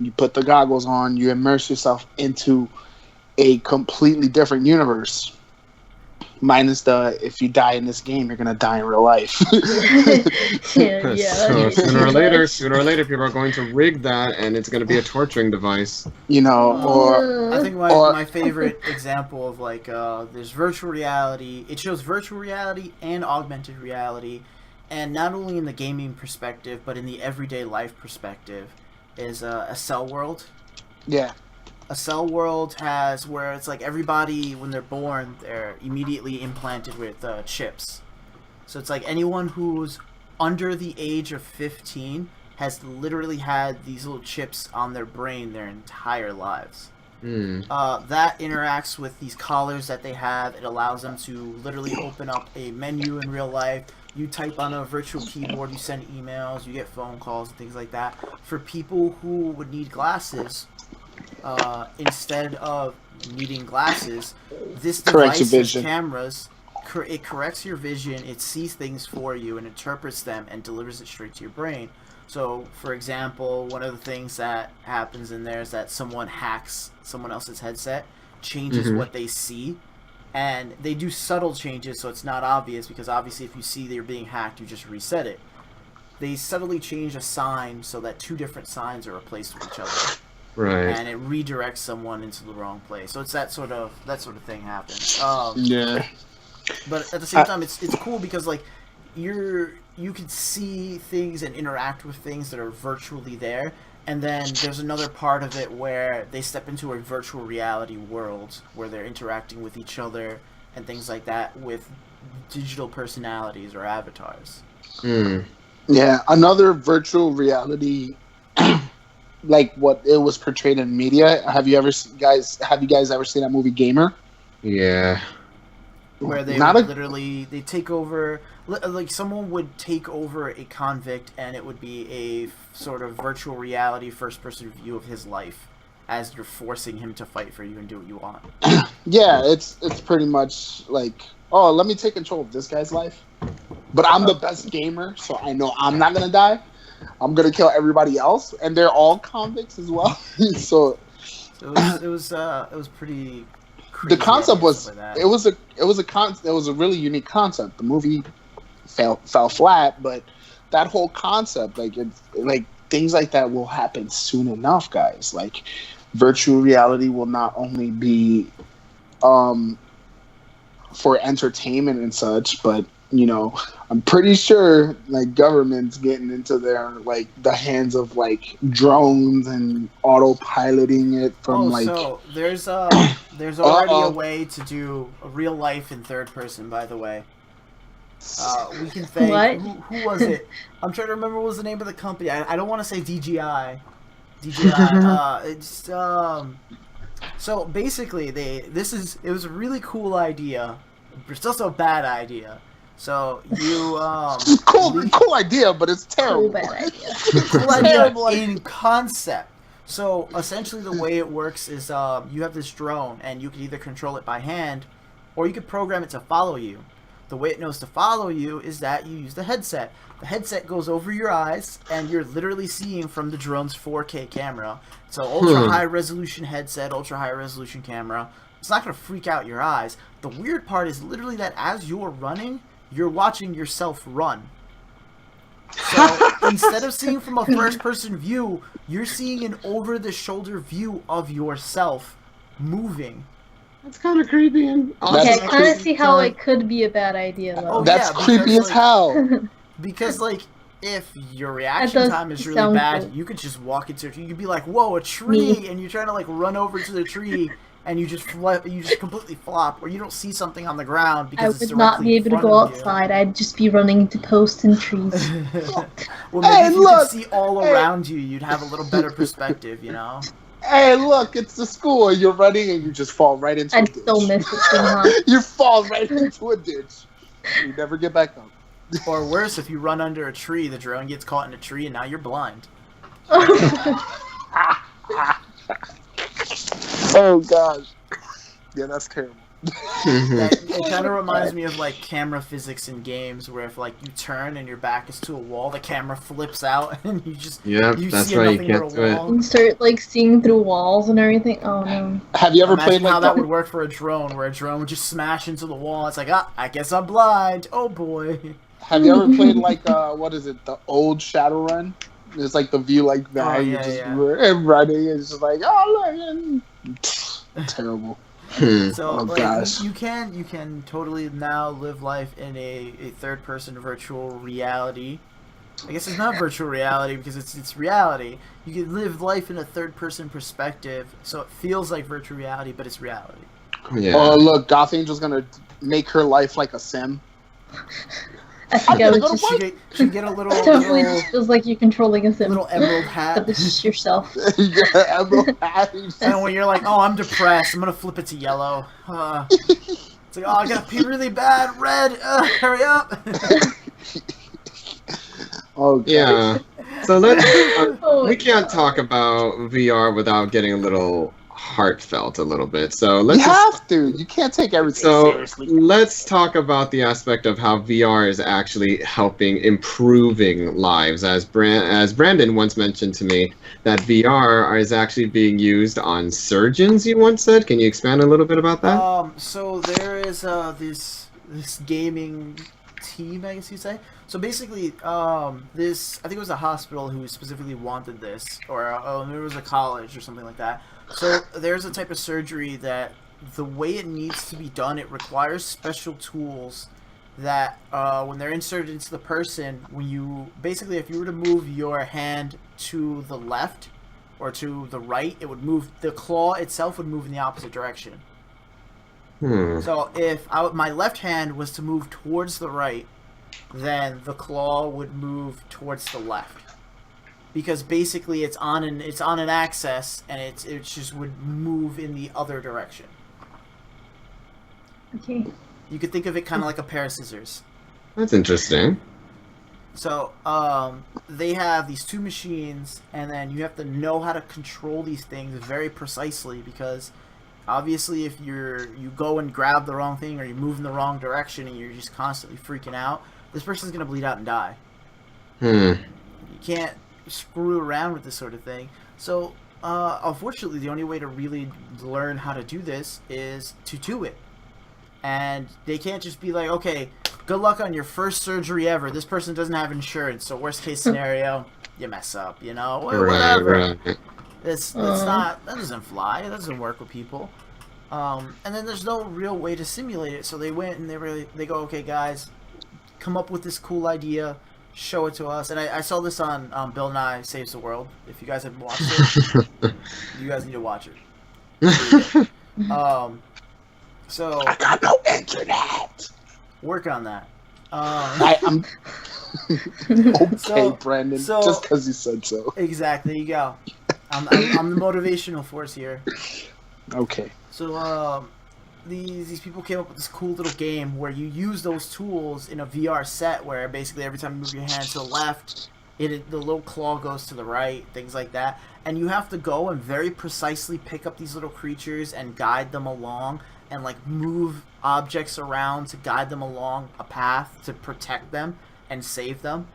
You put the goggles on, you immerse yourself into a completely different universe, minus the if you die in this game you're gonna die in real life. So sooner or later people are going to rig that and it's going to be a torturing device, you know. Or I think my favorite example of like there's virtual reality. It shows virtual reality and augmented reality, and not only in the gaming perspective but in the everyday life perspective is a Cell World. yeah, A Cell World has where it's like everybody when they're born they're immediately implanted with chips. So it's like anyone who's under the age of 15 has literally had these little chips on their brain their entire lives. That interacts with these collars that they have. It allows them to literally open up a menu in real life. You type on a virtual keyboard, you send emails, you get phone calls and things like that. For people who would need glasses, instead of needing glasses, this device has cameras. It corrects your vision, it sees things for you and interprets them and delivers it straight to your brain. So, for example, one of the things that happens in there is that someone hacks someone else's headset, changes what they see, and they do subtle changes so it's not obvious, because obviously if you see they're being hacked, you just reset it. They subtly change a sign so that two different signs are replaced with each other. Right. And it redirects someone into the wrong place. So it's that sort of thing happens. Yeah. But at the same time, it's cool because like you can see things and interact with things that are virtually there, and then there's another part of it where they step into a virtual reality world where they're interacting with each other and things like that with digital personalities or avatars. Yeah, another virtual reality, like what it was portrayed in media. Have you guys ever seen that movie Gamer? Yeah. Where they literally they take over, like someone would take over a convict, and it would be a sort of virtual reality first-person view of his life as you're forcing him to fight for you and do what you want. Yeah, it's pretty much like, oh, let me take control of this guy's life, but I'm the best gamer, so I know I'm not gonna die. I'm gonna kill everybody else, and they're all convicts as well. So it was pretty. The concept was it was a really unique concept. The movie fell flat, but that whole concept, like things like that will happen soon enough, guys. Like virtual reality will not only be for entertainment and such, but I'm pretty sure like government's getting into their like the hands of like drones and autopiloting it from so there's already a way to do a real life in third person, by the way. We can thank who was it? I'm trying to remember what was the name of the company. I don't want to say DJI. So basically it was a really cool idea, but it's also a bad idea. So you cool idea, but it's terrible. Cool bad idea. Cool idea in concept. So essentially, the way it works is you have this drone, and you can either control it by hand, or you could program it to follow you. The way it knows to follow you is that you use the headset. The headset goes over your eyes, and you're literally seeing from the drone's 4K camera. So ultra high resolution headset, ultra high resolution camera. It's not going to freak out your eyes. The weird part is literally that as you're running, you're watching yourself run. So instead of seeing from a first-person view, you're seeing an over-the-shoulder view of yourself moving. That's kind of creepy. And okay, I kind of see how it could be a bad idea, though. That's creepy as hell. Because, like, if your reaction time is really bad, you could just walk into a tree. You could be like, whoa, a tree! And you're trying to, like, run over to the tree, and you just completely flop, or you don't see something on the ground because it's directly I would not be able to go outside. I'd just be running into posts and trees. Well, maybe if you could see all around you, you'd have a little better perspective, Hey, look, it's the school. You're running and you just fall right into a ditch. I'd still miss it somehow. You fall right into a ditch. You never get back up. Or worse, if you run under a tree, the drone gets caught in a tree and now you're blind. Oh gosh. Yeah, that's terrible. It kind of reminds me of like camera physics in games, where if like you turn and your back is to a wall, the camera flips out and you see nothing but a wall. And start like seeing through walls and everything. Oh no. Have you ever played like how that would work for a drone, where a drone would just smash into the wall? It's like, I guess I'm blind. Oh boy. Have you ever played like what is it? The old Shadowrun? It's like the view like that. And running. It's just like, oh look. Terrible. So you can totally now live life in a third person virtual reality. I guess it's not virtual reality because it's reality. You can live life in a third person perspective, so it feels like virtual reality, but it's reality. Yeah. Oh look, Goth Angel's gonna make her life like a sim. I think I was just Should get a little. totally just feels like you're controlling a sim. Little emerald hat. But this is yourself. Emerald hat. And when you're like, oh, I'm depressed, I'm gonna flip it to yellow. It's like, oh, I gotta pee really bad. Red, hurry up. Oh yeah. So let's. We can't talk about VR without getting a little heartfelt a little bit. So let's. You have to. You can't take everything seriously. Let's talk about the aspect of how VR is actually helping improving lives. As Brandon once mentioned to me, that VR is actually being used on surgeons. You once said. Can you expand a little bit about that? So there is this gaming team, I guess you'd say. So basically, this, I think it was a hospital who specifically wanted this, or it was a college or something like that. So there's a type of surgery that the way it needs to be done, it requires special tools that when they're inserted into the person, when you, basically if you were to move your hand to the left or to the right, it would move, the claw itself would move in the opposite direction. So if my left hand was to move towards the right, then the claw would move towards the left, because basically it's on an axis and it just would move in the other direction. Okay. You could think of it kind of like a pair of scissors. That's interesting. So they have these two machines, and then you have to know how to control these things very precisely, because obviously if you go and grab the wrong thing, or you move in the wrong direction and you're just constantly freaking out, this person's going to bleed out and die. You can't screw around with this sort of thing. So, unfortunately, the only way to really learn how to do this is to do it. And they can't just be like, okay, good luck on your first surgery ever. This person doesn't have insurance, so worst case scenario, you mess up, you know? Whatever. Right. That's not, that doesn't fly. That doesn't work with people. And then there's no real way to simulate it. So they went and they go, okay, guys, come up with this cool idea, show it to us. And I saw this on Bill Nye Saves the World. If you guys haven't watched it, you guys need to watch it. So I got no internet. Work on that. I'm okay, So- Brandon. so- just because you said so. Exactly. There you go. I'm the motivational force here. Okay. So these people came up with this cool little game where you use those tools in a VR set, where basically every time you move your hand to the left, the little claw goes to the right, things like that. And you have to go and very precisely pick up these little creatures and guide them along, and like move objects around to guide them along a path to protect them and save them.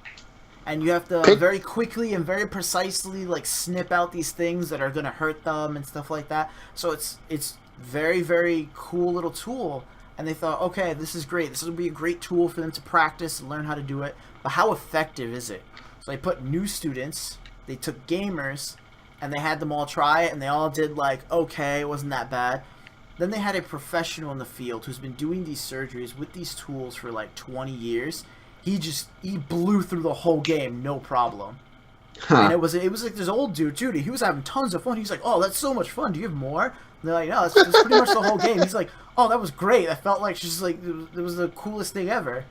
And you have to very quickly and very precisely like snip out these things that are going to hurt them and stuff like that. So it's very, very cool little tool. And they thought, okay, this is great. This will be a great tool for them to practice and learn how to do it. But how effective is it? So they put new students, they took gamers, and they had them all try it, and they all did like, okay, it wasn't that bad. Then they had a professional in the field who's been doing these surgeries with these tools for like 20 years. He blew through the whole game, no problem. And it was like this old dude, he was having tons of fun. He's like, oh, that's so much fun. Do you have more? And they're like, no, that's pretty much the whole game. He's like, oh, that was great. I felt like just like it was the coolest thing ever.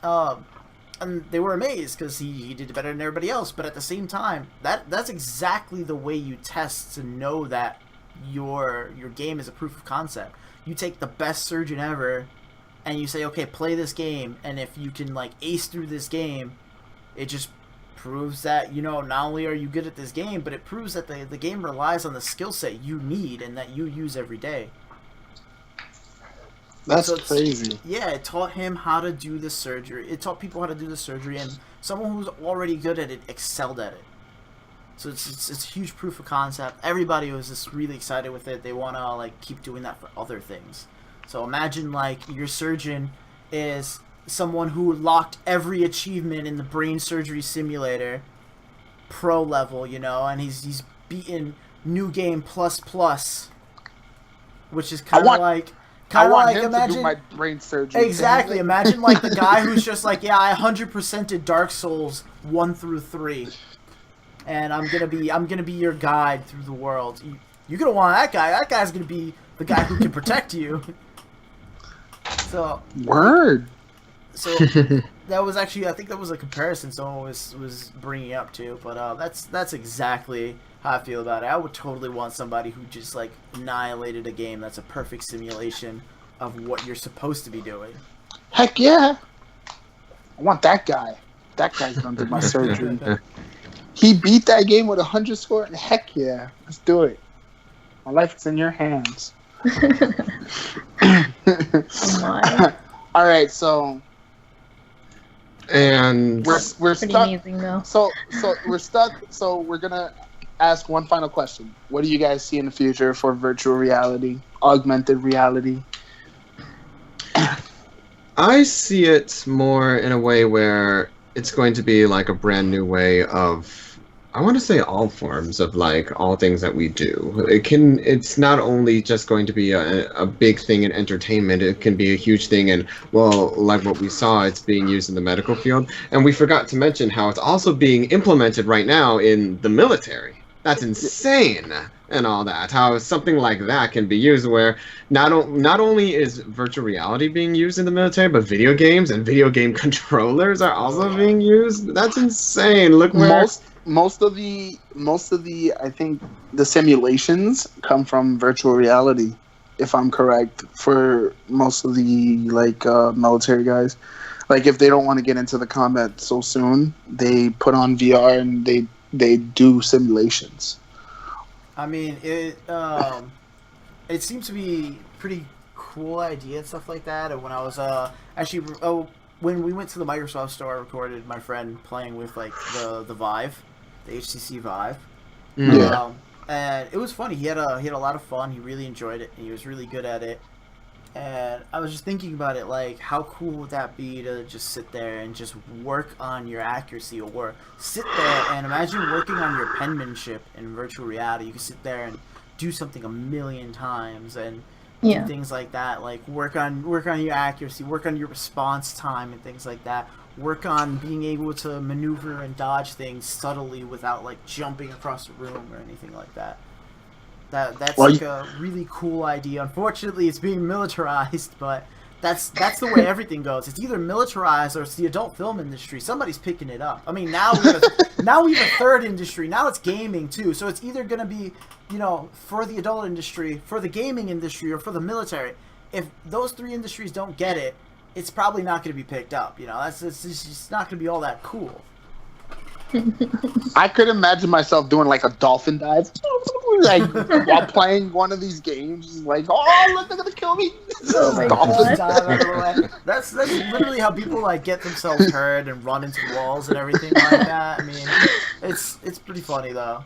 And they were amazed because he did better than everybody else. But at the same time, that's exactly the way you test to know that your game is a proof of concept. You take the best surgeon ever, and you say, okay, play this game, and if you can like ace through this game, it just proves that, you know, not only are you good at this game, but it proves that the game relies on the skill set you need and that you use every day. That's crazy. Yeah, it taught him how to do the surgery. It taught people how to do the surgery, and someone who's already good at it excelled at it. So it's huge proof of concept. Everybody was just really excited with it. They want to like keep doing that for other things. So imagine like your surgeon is someone who locked every achievement in the brain surgery simulator, pro level, you know, and he's beaten New Game plus, which is kind of like. I want him imagine, to do my brain surgery. Exactly. Imagine like the guy who's just like, yeah, I 100%ed Dark Souls 1 through 3, and I'm gonna be your guide through the world. You're gonna want that guy. That guy's gonna be the guy who can protect you. So word. So that was actually, I think that was a comparison someone was bringing up too. But that's exactly how I feel about it. I would totally want somebody who just like annihilated a game that's a perfect simulation of what you're supposed to be doing. Heck yeah! I want that guy. That guy's gonna do my surgery. He beat that game with 100 score. Heck yeah! Let's do it. My life is in your hands. Oh my. All right, so. And we're Pretty stuck. amazing though. So we're stuck. So we're gonna ask one final question. What do you guys see in the future for virtual reality, augmented reality? I see it more in a way where it's going to be like a brand new way of, I want to say, all forms of like all things that we do. It's not only just going to be a big thing in entertainment, it can be a huge thing in, well, like what we saw, it's being used in the medical field. And we forgot to mention how it's also being implemented right now in the military. That's insane. And all that, how something like that can be used, where not only is virtual reality being used in the military, but video games and video game controllers are also being used. That's insane. Look where most of the I think the simulations come from virtual reality, if I'm correct, for most of the like military guys. Like if they don't want to get into the combat so soon, they put on VR and they do simulations. I mean, it seems to be pretty cool idea and stuff like that. And when I was when we went to the Microsoft store, I recorded my friend playing with like the Vive, the HTC Vive. Yeah. And it was funny. He had a lot of fun. He really enjoyed it, and he was really good at it. And I was just thinking about it, like, how cool would that be to just sit there and just work on your accuracy, or sit there and imagine working on your penmanship in virtual reality. You can sit there and do something a million times and do things like that, like work on your accuracy, work on your response time and things like that. Work on being able to maneuver and dodge things subtly without like jumping across the room or anything like that. That's like a really cool idea. Unfortunately, it's being militarized, but that's the way everything goes. It's either militarized or it's the adult film industry. Somebody's picking it up. I mean, now we have a third industry. Now it's gaming too. So it's either going to be, for the adult industry, for the gaming industry, or for the military. If those three industries don't get it, it's probably not going to be picked up. It's just not going to be all that cool. I could imagine myself doing like a dolphin dive, like while playing one of these games. Like, oh, look, they're gonna kill me! Dolphin dive. That's literally how people like get themselves hurt and run into walls and everything like that. I mean, it's pretty funny though.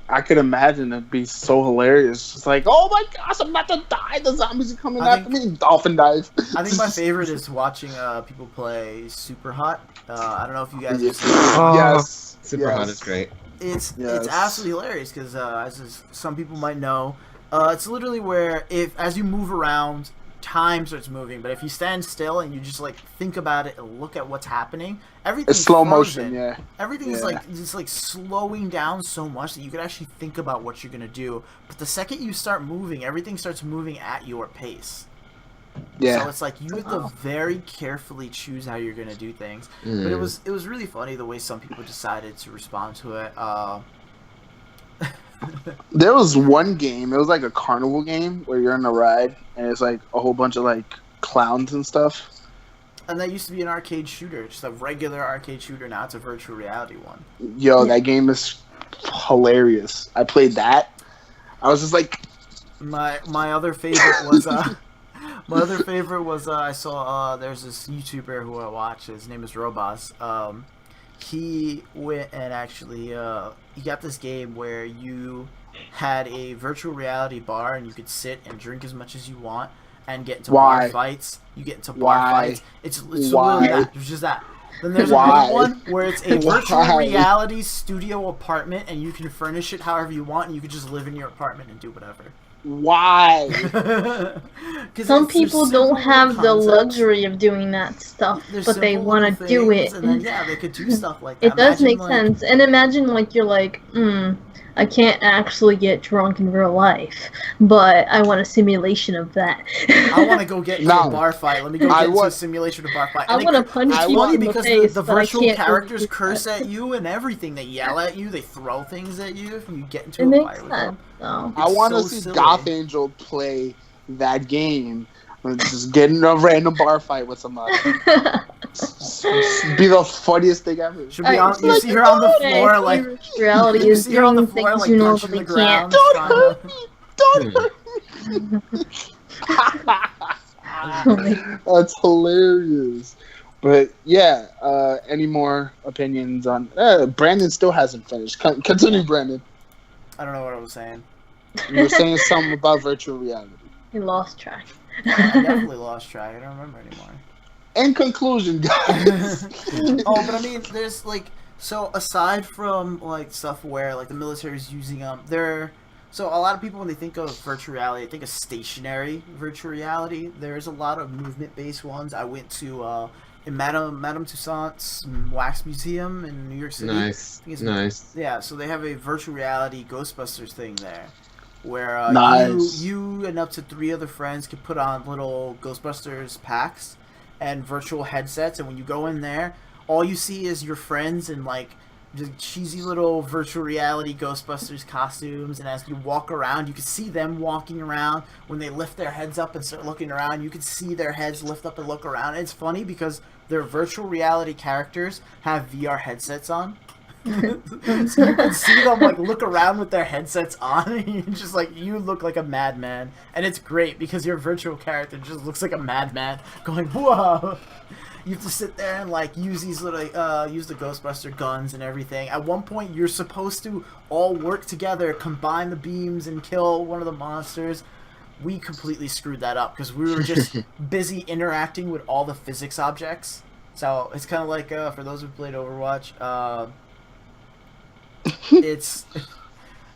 I could imagine it'd be so hilarious. It's like, oh my gosh, I'm about to die! The zombies are coming after me! Dolphin dive. I think my favorite is watching people play Super Hot. I don't know if you guys have seen yes. Super Hot is great. It's absolutely hilarious because as some people might know, it's literally where as you move around, time starts moving. But if you stand still and you just like think about it and look at what's happening, everything's slow frozen. motion. Yeah, everything's like just like slowing down so much that you could actually think about what you're gonna do. But the second you start moving, everything starts moving at your pace. Yeah. So it's like you have to very carefully choose how you're gonna do things. But it was really funny the way some people decided to respond to it. There was one game. It was like a carnival game where you're in a ride and it's like a whole bunch of like clowns and stuff. And that used to be an arcade shooter, just a regular arcade shooter. Now it's a virtual reality one. Yo, that game is hilarious. I played that. I was just like, my other favorite was I saw there's this YouTuber who I watch. His name is Robas. He went and actually he got this game where you had a virtual reality bar and you could sit and drink as much as you want and get into bar fights. You get into bar fights. It's literally that. There's just that. Then there's another one where it's a virtual reality studio apartment and you can furnish it however you want and you can just live in your apartment and do whatever. Why? Some people don't have the luxury of doing that stuff, but they want to do it. And then, yeah, they could do stuff like that. It does make sense. And imagine, like, you're like, I can't actually get drunk in real life, but I want a simulation of that. I want to go get into a bar fight. Let me go get into a simulation of a bar fight. I want to punch people in the face, the virtual characters curse at you and everything. They yell at you. They throw things at you if you get into a fight with them. I want to see Goth Angel play that game. Just get in a random bar fight with somebody. Be the funniest thing ever. Should be on, you see her on the floor, like reality is see her on the floor, like punching the ground. Don't hurt me! Don't hurt me! That's hilarious. But yeah, any more opinions on? Brandon still hasn't finished. Continue, Brandon. I don't know what I was saying. You were saying something about virtual reality. He lost track. I definitely lost track. I don't remember anymore. In conclusion, guys. Oh, but I mean, there's like, so aside from like stuff where like the military's using so a lot of people when they think of virtual reality, they think of stationary virtual reality. There's a lot of movement-based ones. I went to in Madame Tussauds Wax Museum in New York City. Nice. Yeah, so they have a virtual reality Ghostbusters thing there. Where you and up to 3 other friends can put on little Ghostbusters packs and virtual headsets, and when you go in there, all you see is your friends in like just cheesy little virtual reality Ghostbusters costumes, and as you walk around, you can see them walking around. When they lift their heads up and start looking around, you can see their heads lift up and look around. And it's funny because their virtual reality characters have VR headsets on. So you can see them like look around with their headsets on, and you're just like, you look like a madman, and it's great because your virtual character just looks like a madman going whoa. You have to sit there and like use these little use the Ghostbuster guns and everything. At one point you're supposed to all work together, combine the beams and kill one of the monsters. We completely screwed that up because we were just busy interacting with all the physics objects. So it's kind of like for those who played Overwatch, it's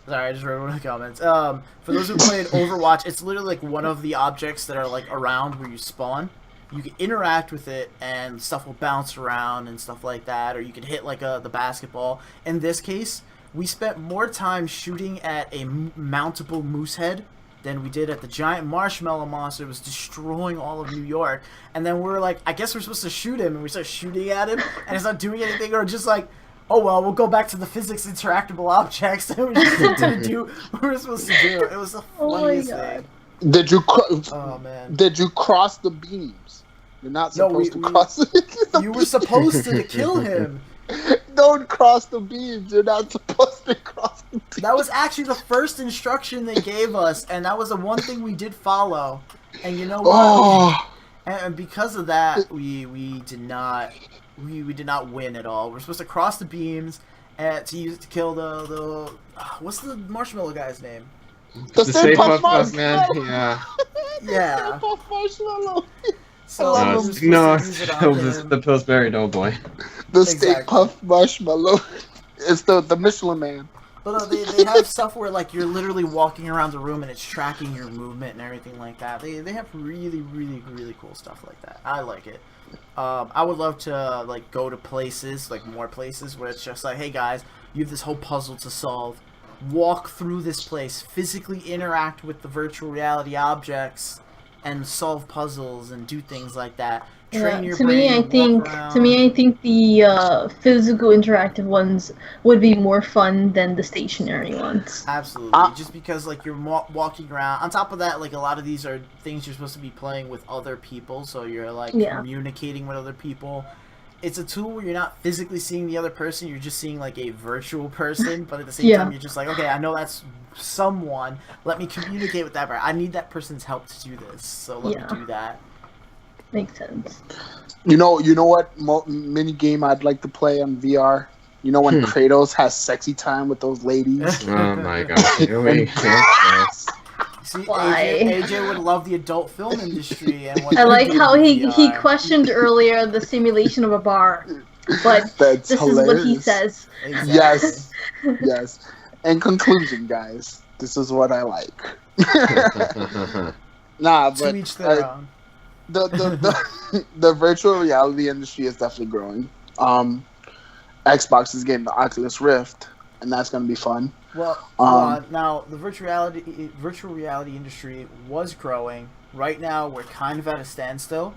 sorry, I just read one of the comments. For those who played Overwatch, it's literally like one of the objects that are like around where you spawn. You can interact with it, and stuff will bounce around and stuff like that, or you can hit like the basketball. In this case, we spent more time shooting at a mountable moose head than we did at the giant marshmallow monster that was destroying all of New York. And then we're like, I guess we're supposed to shoot him, and we start shooting at him, and it's not doing anything, or just like, oh well, we'll go back to the physics interactable objects and we just didn't do what we were supposed to do. It was the funniest thing. Did you oh man. Did you cross the beams? You're not supposed to cross it. You were supposed to kill him. Don't cross the beams. You're not supposed to cross the beams. That was actually the first instruction they gave us, and that was the one thing we did follow. And you know what? Oh. And because of that, we did not win at all. We're supposed to cross the beams and to kill the what's the marshmallow guy's name? The Stay Puft Man. Yeah. Yeah. Marshmallow. So the Pillsbury Doughboy. The Stay Puft Marshmallow. It's the Michelin Man. But they have stuff where like you're literally walking around the room and it's tracking your movement and everything like that. They have really cool stuff like that. I like it. I would love to like go to places, like more places where it's just like, hey guys, you have this whole puzzle to solve. Walk through this place, physically interact with the virtual reality objects, and solve puzzles and do things like that. Train your brain. To me, I think the physical interactive ones would be more fun than the stationary ones. Absolutely, just because like you're walking around. On top of that, like a lot of these are things you're supposed to be playing with other people, so you're like communicating with other people. It's a tool where you're not physically seeing the other person, you're just seeing like a virtual person, but at the same time you're just like, okay, I know that's someone, let me communicate with that person. I need that person's help to do this, so let me do that. Makes sense. You know what mini game I'd like to play on VR? You know when Kratos has sexy time with those ladies? Oh my gosh. See, AJ would love the adult film industry. And what I like how he questioned earlier the simulation of a bar, but this hilarious. Is what he says. Exactly. Yes. In conclusion, guys, This is what I like. Nah, but To each their own. The virtual reality industry is definitely growing. Xbox is getting the Oculus Rift, and that's going to be fun. Well, now the virtual reality industry was growing. Right now, we're kind of at a standstill.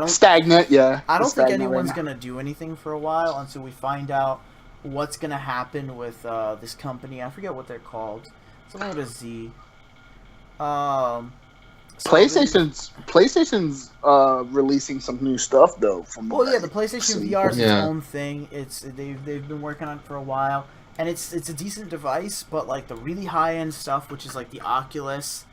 Stagnant, yeah. I don't think anyone's going to do anything for a while until we find out what's going to happen with this company. I forget what they're called. Something with a Z. PlayStation's releasing some new stuff though. The PlayStation VR is its own thing. They've been working on it for a while, and it's a decent device. But like the really high end stuff, which is like the Oculus,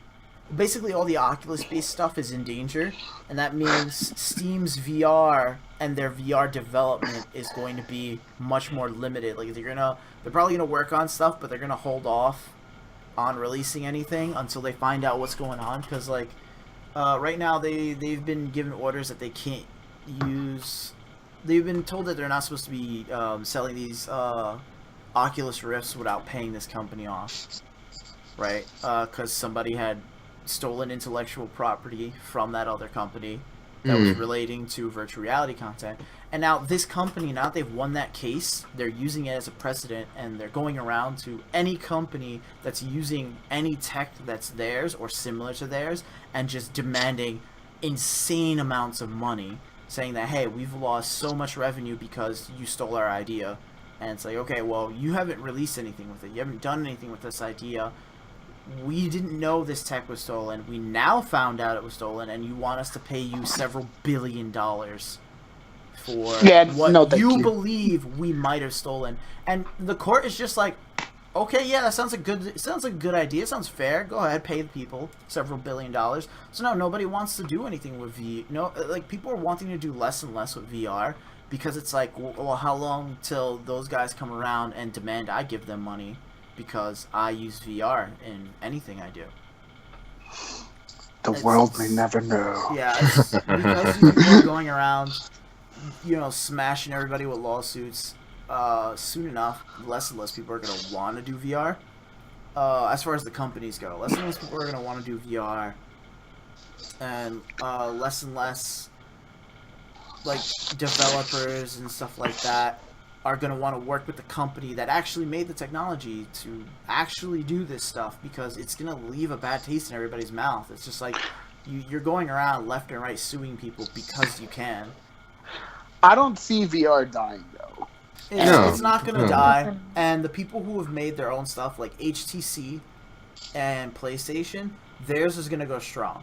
basically all the Oculus based stuff is in danger, and that means Steam's VR and their VR development is going to be much more limited. Like they're probably gonna work on stuff, but they're gonna hold off on releasing anything until they find out what's going on, because like right now they've been given orders that they can't use. They've been told that they're not supposed to be selling these Oculus Rifts without paying this company off, right? Because somebody had stolen intellectual property from that other company that was relating to virtual reality content. And now this company, now that they've won that case, they're using it as a precedent, and they're going around to any company that's using any tech that's theirs or similar to theirs and just demanding insane amounts of money, saying that, hey, we've lost so much revenue because you stole our idea. And it's like, okay, well, you haven't released anything with it. You haven't done anything with this idea. We didn't know this tech was stolen. We now found out it was stolen, and you want us to pay you several $billion for what you believe we might have stolen. And the court is just like, okay, yeah, that sounds like a good idea. It sounds fair. Go ahead, pay the people several $1 billion. So no, nobody wants to do anything with people are wanting to do less and less with VR, because it's like, well, how long till those guys come around and demand I give them money because I use VR in anything I do? The world may never know. Yeah, it's because people are going around, smashing everybody with lawsuits. Soon enough, less and less people are going to want to do VR. As far as the companies go, less and less people are going to want to do VR, and less like developers and stuff like that are going to want to work with the company that actually made the technology to actually do this stuff, because it's going to leave a bad taste in everybody's mouth. It's just like you're going around left and right suing people because you can. I don't see VR dying though. It's not going to die, and the people who have made their own stuff, like HTC and PlayStation, theirs is going to go strong.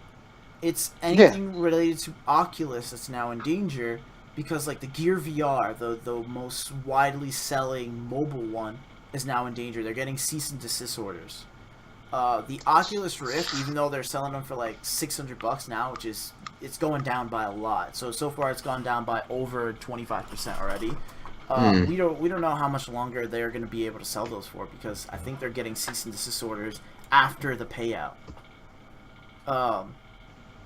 It's anything related to Oculus that's now in danger, because like the Gear VR, the most widely selling mobile one, is now in danger. They're getting cease and desist orders. The Oculus Rift, even though they're selling them for like $600 now, which is, it's going down by a lot. So far it's gone down by over 25% already. We don't know how much longer they're going to be able to sell those for, because I think they're getting cease and desist orders after the payout.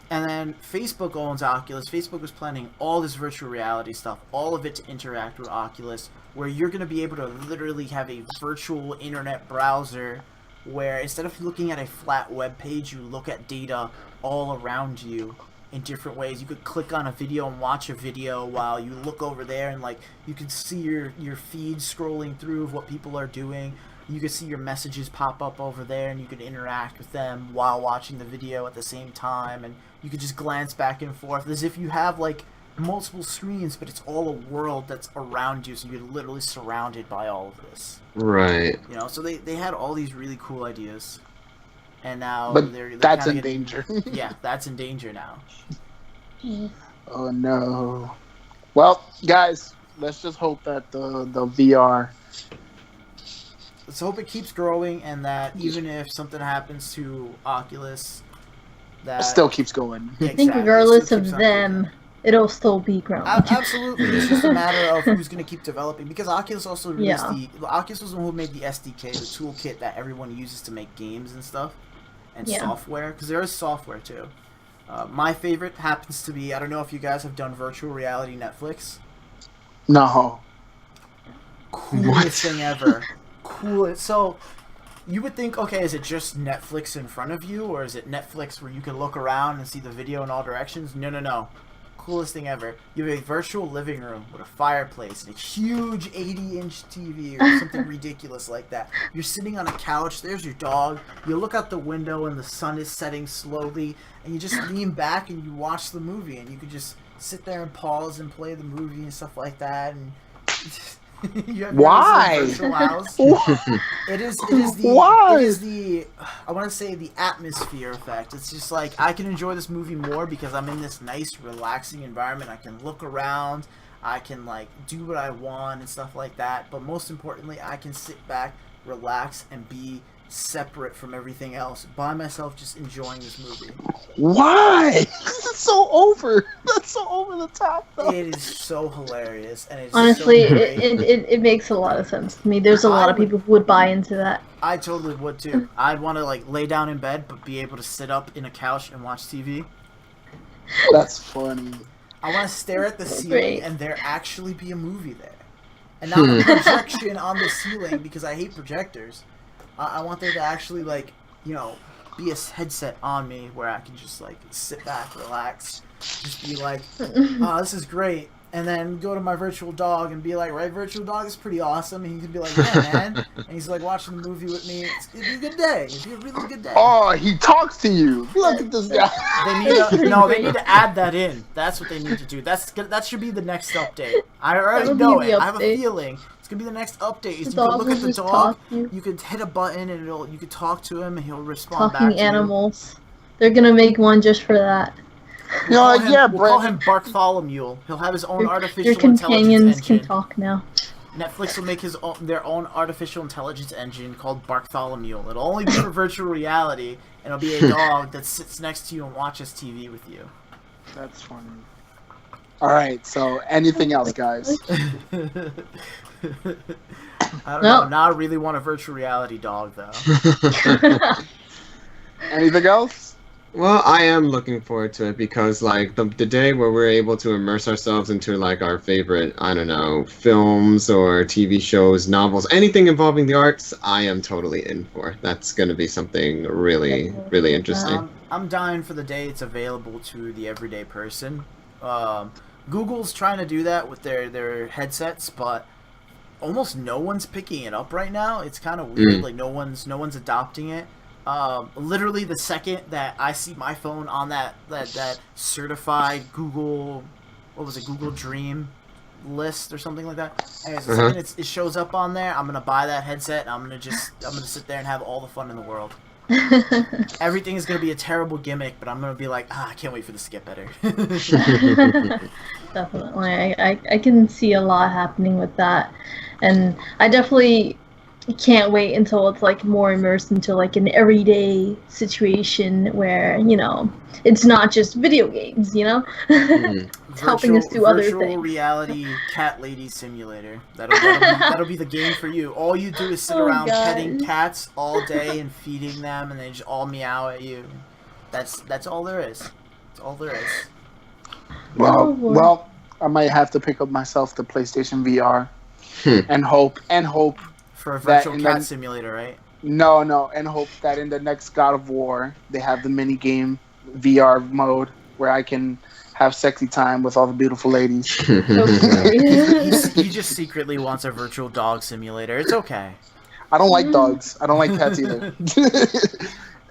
And then Facebook owns Oculus. Facebook was planning all this virtual reality stuff, all of it to interact with Oculus, where you're going to be able to literally have a virtual internet browser where instead of looking at a flat web page, you look at data all around you in different ways. You could click on a video and watch a video while you look over there, and like you can see your feed scrolling through of what people are doing. You can see your messages pop up over there, and you can interact with them while watching the video at the same time, and you could just glance back and forth as if you have like multiple screens, but it's all a world that's around you, so you're literally surrounded by all of this. Right. So they had all these really cool ideas, and now they're that's in danger. Yeah, that's in danger now. Oh no. Well, guys, let's just hope that the VR. Let's hope it keeps growing, and that even if something happens to Oculus, that it still keeps going. I think regardless of them, it'll still be growing. Absolutely. It's just a matter of who's going to keep developing, because Oculus also released Oculus was the one who made the SDK, the toolkit that everyone uses to make games and stuff, and software, because there is software too. My favorite happens to be, I don't know if you guys have done virtual reality Netflix. No. Coolest thing ever. Cool. So you would think, okay, is it just Netflix in front of you, or is it Netflix where you can look around and see the video in all directions? No, no, no. Coolest thing ever. You have a virtual living room with a fireplace and a huge 80-inch TV or something ridiculous like that. You're sitting on a couch. There's your dog. You look out the window and the sun is setting slowly, and you just lean back and you watch the movie, and you can just sit there and pause and play the movie and stuff like that. And why? Virtual house. It is the I want to say the atmosphere effect. It's just like I can enjoy this movie more because I'm in this nice, relaxing environment. I can look around, I can like do what I want and stuff like that. But most importantly, I can sit back, relax, and be separate from everything else by myself, just enjoying this movie. Why? That's so over. That's so over the top, though. It is so hilarious, and it's honestly, so great. it makes a lot of sense to me. There's a lot of people who would buy into that. I totally would too. I'd want to like lay down in bed, but be able to sit up in a couch and watch TV. That's funny. I want to stare at the ceiling Great. and there actually be a movie there, and not a projection on the ceiling because I hate projectors. I want there to actually, like, you know, be a headset on me where I can just, like, sit back, relax, just be like, oh, this is great. And then go to my virtual dog and be like, right, virtual dog is pretty awesome. And he can be like, yeah, man. And he's, like, watching the movie with me. It'd be a good day. It'd be a really good day. Oh, he talks to you. Look at this guy. They need to add that in. That's what they need to do. That should be the next update. I already know it. I have a feeling. It's gonna be the next update. Is you can look at the dog, you could hit a button, and you could talk to him, and he'll respond back to you. Talking animals. They're gonna make one just for that. We'll call him Bartholomew. He'll have his own artificial intelligence engine. Your companions can talk now. Netflix will make their own artificial intelligence engine called Bartholomew. It'll only be for virtual reality, and it'll be a dog that sits next to you and watches TV with you. That's funny. All right, so anything else, guys? I don't know. Now I really want a virtual reality dog, though. Anything else? Well, I am looking forward to it because, like, the day where we're able to immerse ourselves into, like, our favorite, I don't know, films or TV shows, novels, anything involving the arts, I am totally in for. That's going to be something really, really interesting. I'm dying for the day it's available to the everyday person. Google's trying to do that with their headsets, but almost no one's picking it up right now. It's kind of weird. Like no one's adopting it. Literally the second that I see my phone on that certified Google, what was it, Google Dream list or something like that. Anyways, the second it shows up on there, I'm gonna buy that headset and I'm gonna sit there and have all the fun in the world. Everything is gonna be a terrible gimmick, but I'm gonna be like, I can't wait for this to get better. Definitely, I can see a lot happening with that, and I definitely can't wait until it's like more immersed into like an everyday situation where, you know, it's not just video games, you know. It's helping us do other things. Virtual reality cat lady simulator. That'll be the game for you. All you do is sit around petting cats all day and feeding them, and they just all meow at you. That's all there is. That's all there is. Well, I might have to pick up myself the PlayStation VR and hope for a virtual cat simulator, right? No, and hope that in the next God of War they have the mini game VR mode where I can have sexy time with all the beautiful ladies. He just secretly wants a virtual dog simulator. It's okay. I don't like dogs. I don't like cats either.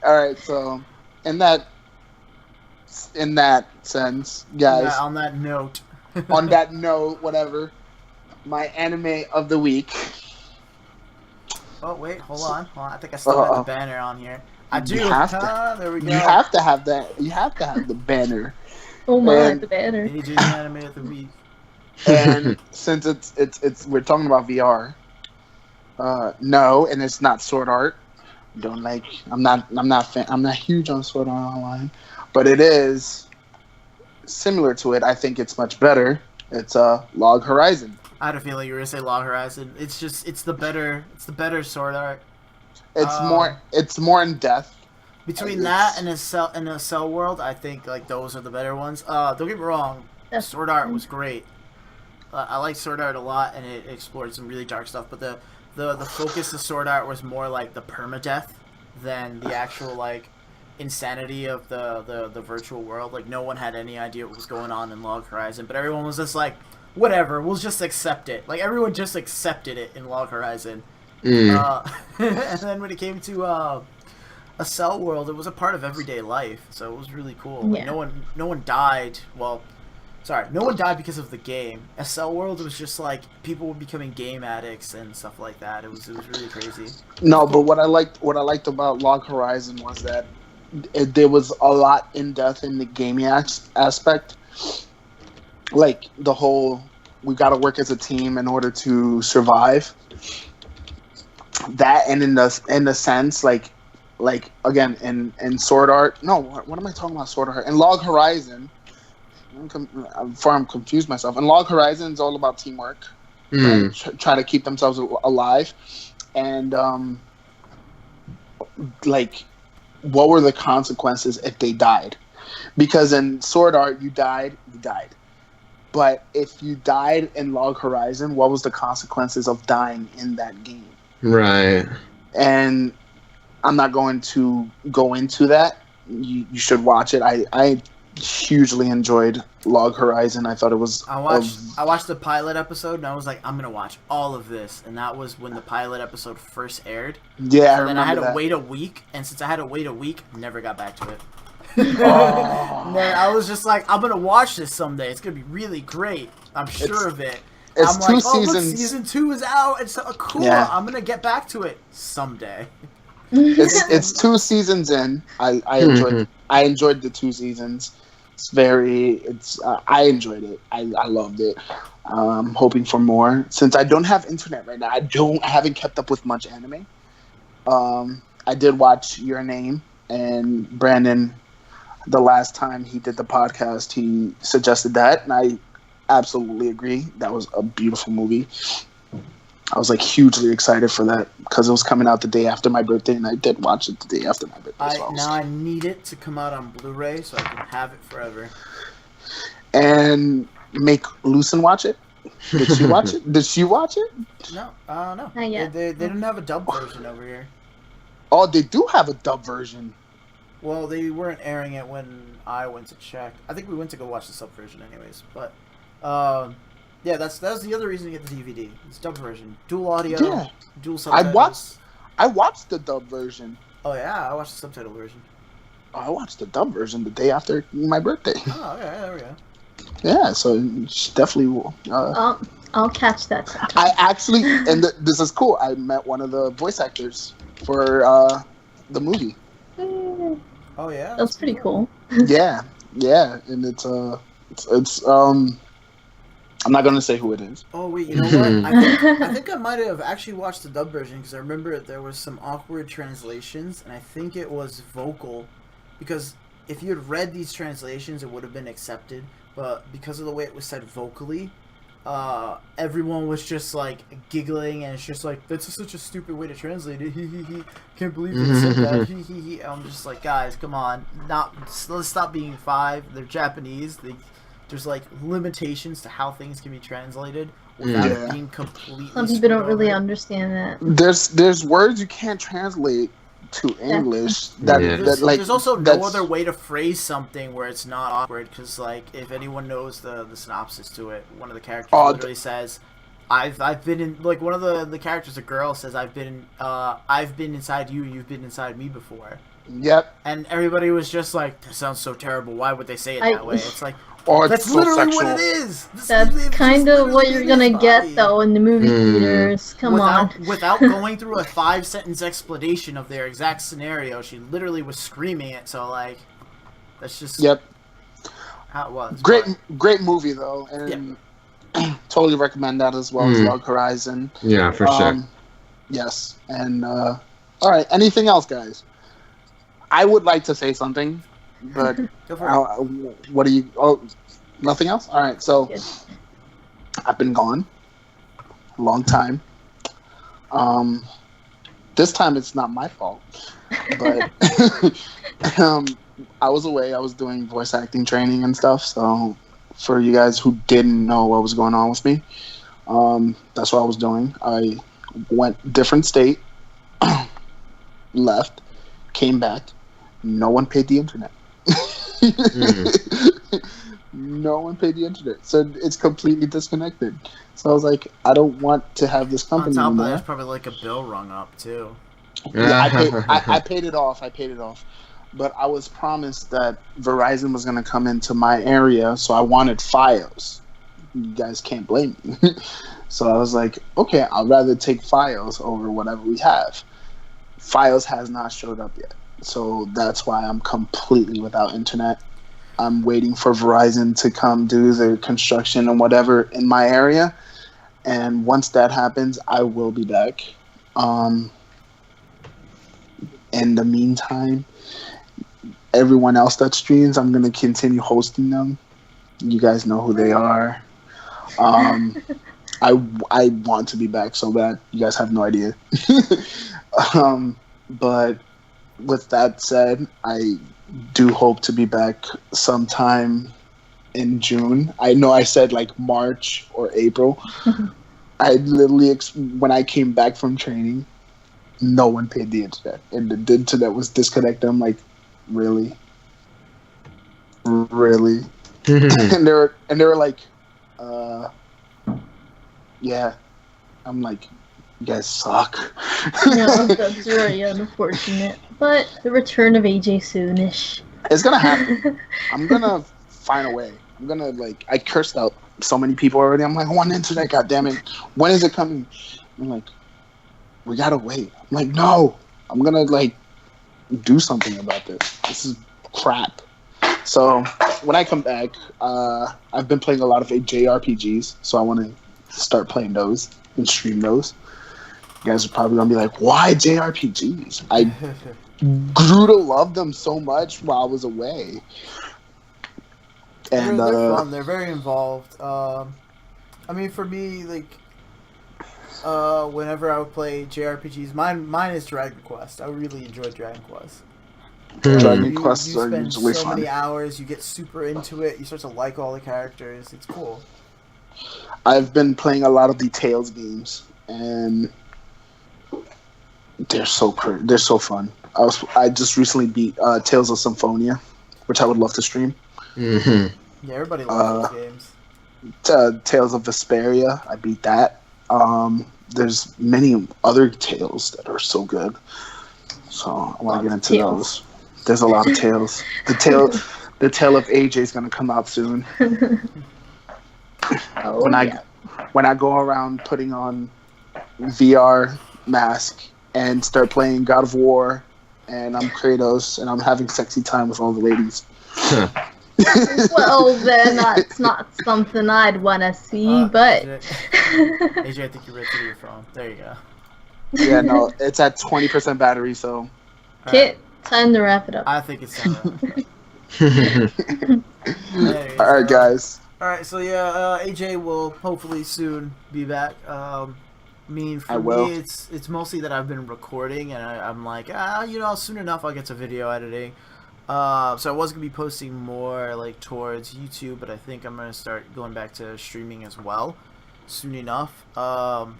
All right, so in that sense, guys. Yeah, on that note. On that note, whatever. My anime of the week. Oh wait, hold on. I think I still have the banner on here. I do. There we go. You have to have that. You have to have the banner. Oh my, the banner. AJ's anime of the week. And since it's we're talking about VR. No, and it's not Sword Art. I'm not huge on Sword Art Online, but it is similar to it. I think it's much better. It's Log Horizon. I had a feeling you were gonna say Log Horizon. It's the better Sword Art. It's more in depth. Between that and a Cell World, I think like those are the better ones. Don't get me wrong, Sword Art was great. I like Sword Art a lot, and it explored some really dark stuff. But the the focus of Sword Art was more like the permadeath than the actual like insanity of the virtual world. Like no one had any idea what was going on in Log Horizon, but everyone was just like, whatever, we'll just accept it. Like everyone just accepted it in Log Horizon. And then when it came to a cell world, it was a part of everyday life, so it was really cool. Like, no one died. Well, sorry, no one died because of the game. A cell world, it was just like people were becoming game addicts and stuff like that. It was really crazy. No, but what I liked about Log Horizon was that there was a lot in depth in the gaming aspect. Like the whole, we got to work as a team in order to survive. That, and in the sense like again in Sword Art. No, what am I talking about? Sword Art in Log Horizon. Before I'm confused myself. In Log Horizon, it's all about teamwork. Right? Try to keep themselves alive, and like, what were the consequences if they died? Because in Sword Art, you died. But if you died in Log Horizon, what was the consequences of dying in that game? Right. And I'm not going to go into that. You should watch it. I hugely enjoyed Log Horizon. I thought it was... I watched the pilot episode, and I was like, I'm going to watch all of this. And that was when the pilot episode first aired. Yeah, so then I had to wait a week, and since I had to wait a week, never got back to it. I was just like, I'm going to watch this someday. It's going to be really great. I'm sure of it. It's I'm 2 seasons. Look, season 2 is out. It's so cool. Yeah. I'm going to get back to it someday. It's 2 seasons in. I enjoyed the 2 seasons. I enjoyed it. I loved it. I'm hoping for more. Since I don't have internet right now, I haven't kept up with much anime. I did watch Your Name, and Brandon, the last time he did the podcast, he suggested that, and I absolutely agree. That was a beautiful movie. I was like hugely excited for that because it was coming out the day after my birthday, and I did watch it the day after my birthday. Now I need it to come out on Blu-ray so I can have it forever. And make Lucen watch it. Did she watch it? Did she watch it? No, no. Not yet. They didn't have a dub version over here. Oh, they do have a dub version. Well, they weren't airing it when I went to check. I think we went to go watch the sub version anyways, but yeah, that's the other reason to get the DVD. It's dub version, dual audio, dual subtitles. I watched the dub version. Oh yeah, I watched the subtitle version. I watched the dub version the day after my birthday. Oh yeah, there we go. Yeah, so she definitely will. I'll catch that sometime. I actually, and this is cool. I met one of the voice actors for the movie. Oh yeah, That's pretty cool. Yeah, and it's I'm not gonna say who it is. Oh wait, you know what? I think I might have actually watched the dub version because I remember there was some awkward translations, and I think it was vocal, because if you had read these translations, it would have been accepted. But because of the way it was said vocally, everyone was just like giggling, and it's just like, that's such a stupid way to translate it. Can't believe they said that. I'm just like, guys, come on, let's stop being 5. They're Japanese. There's like limitations to how things can be translated without it being completely. Some people don't really understand that. There's words you can't translate to English. There's also no other way to phrase something where it's not awkward, because like if anyone knows the synopsis to it, one of the characters literally says, I've been in, like, one of the characters, a girl, says I've been inside you, you've been inside me before. Yep. And everybody was just like, that sounds so terrible, why would they say it that way? It's like, that's so literally sexual. what it is. That's kind of what you're gonna get though in the movie theaters. Come on. Without going through a 5-sentence explanation of their exact scenario, she literally was screaming it. So like, that's just how it was. Great movie though, and totally recommend that as well as Log Horizon. Yeah, for sure. Yes, and all right. Anything else, guys? I would like to say something. But what do you? Oh, nothing else. All right. So I've been gone a long time. This time it's not my fault, but I was away. I was doing voice acting training and stuff. So for you guys who didn't know what was going on with me, that's what I was doing. I went different state, left, came back. No one paid the internet. No one paid the internet, so it's completely disconnected. So I was like, I don't want to have this company On top anymore. of that, there's probably like a bill rung up too. Yeah, I paid it off. But I was promised that Verizon was going to come into my area, so I wanted Fios. You guys can't blame me. So I was like, okay, I'd rather take Fios over whatever we have. Fios has not showed up yet, so that's why I'm completely without internet. I'm waiting for Verizon to come do their construction and whatever in my area, and once that happens, I will be back. In the meantime, everyone else that streams, I'm going to continue hosting them. You guys know who they are. I want to be back so bad. You guys have no idea. But with that said, I do hope to be back sometime in June. I know I said like March or April. I literally, when I came back from training, no one paid the internet. And the internet was disconnected. I'm like, really? Really? and they were like, yeah. I'm like, you guys suck. No, that's very unfortunate. But the return of AJ soonish. It's gonna happen. I'm gonna find a way. I'm gonna I cursed out so many people already. I'm like, I want internet, goddammit. When is it coming? I'm like, we gotta wait. I'm like, no. I'm gonna do something about this. This is crap. So when I come back, I've been playing a lot of JRPGs, so I want to start playing those and stream those. You guys are probably gonna be like, why JRPGs? I grew to love them so much while I was away. And they're fun. They're very involved. I mean, for me, whenever I would play JRPGs, mine is Dragon Quest. I really enjoy Dragon Quest. Dragon Quest you are spend usually so fun. many hours. You get super into it. You start to like all the characters. It's cool. I've been playing a lot of the Tales games, and they're so fun. I just recently beat Tales of Symphonia, which I would love to stream. Mm-hmm. Yeah, everybody loves those games. Tales of Vesperia, I beat that. There's many other Tales that are so good. So I want to get into those. There's a lot of Tales. The tale of AJ is gonna come out soon. When I go around putting on VR mask and start playing God of War, and I'm Kratos, and I'm having sexy time with all the ladies. Well, then that's not something I'd want to see, but... AJ, I think you ripped it to your phone. There you go. Yeah, no, it's at 20% battery, so... Okay, time to wrap it up. I think it's time to wrap it up. Alright, guys. Alright, so yeah, AJ will hopefully soon be back. I mean, for me, it's mostly that I've been recording, and I'm like, soon enough I'll get to video editing. So I was gonna be posting more towards YouTube, but I think I'm gonna start going back to streaming as well soon enough.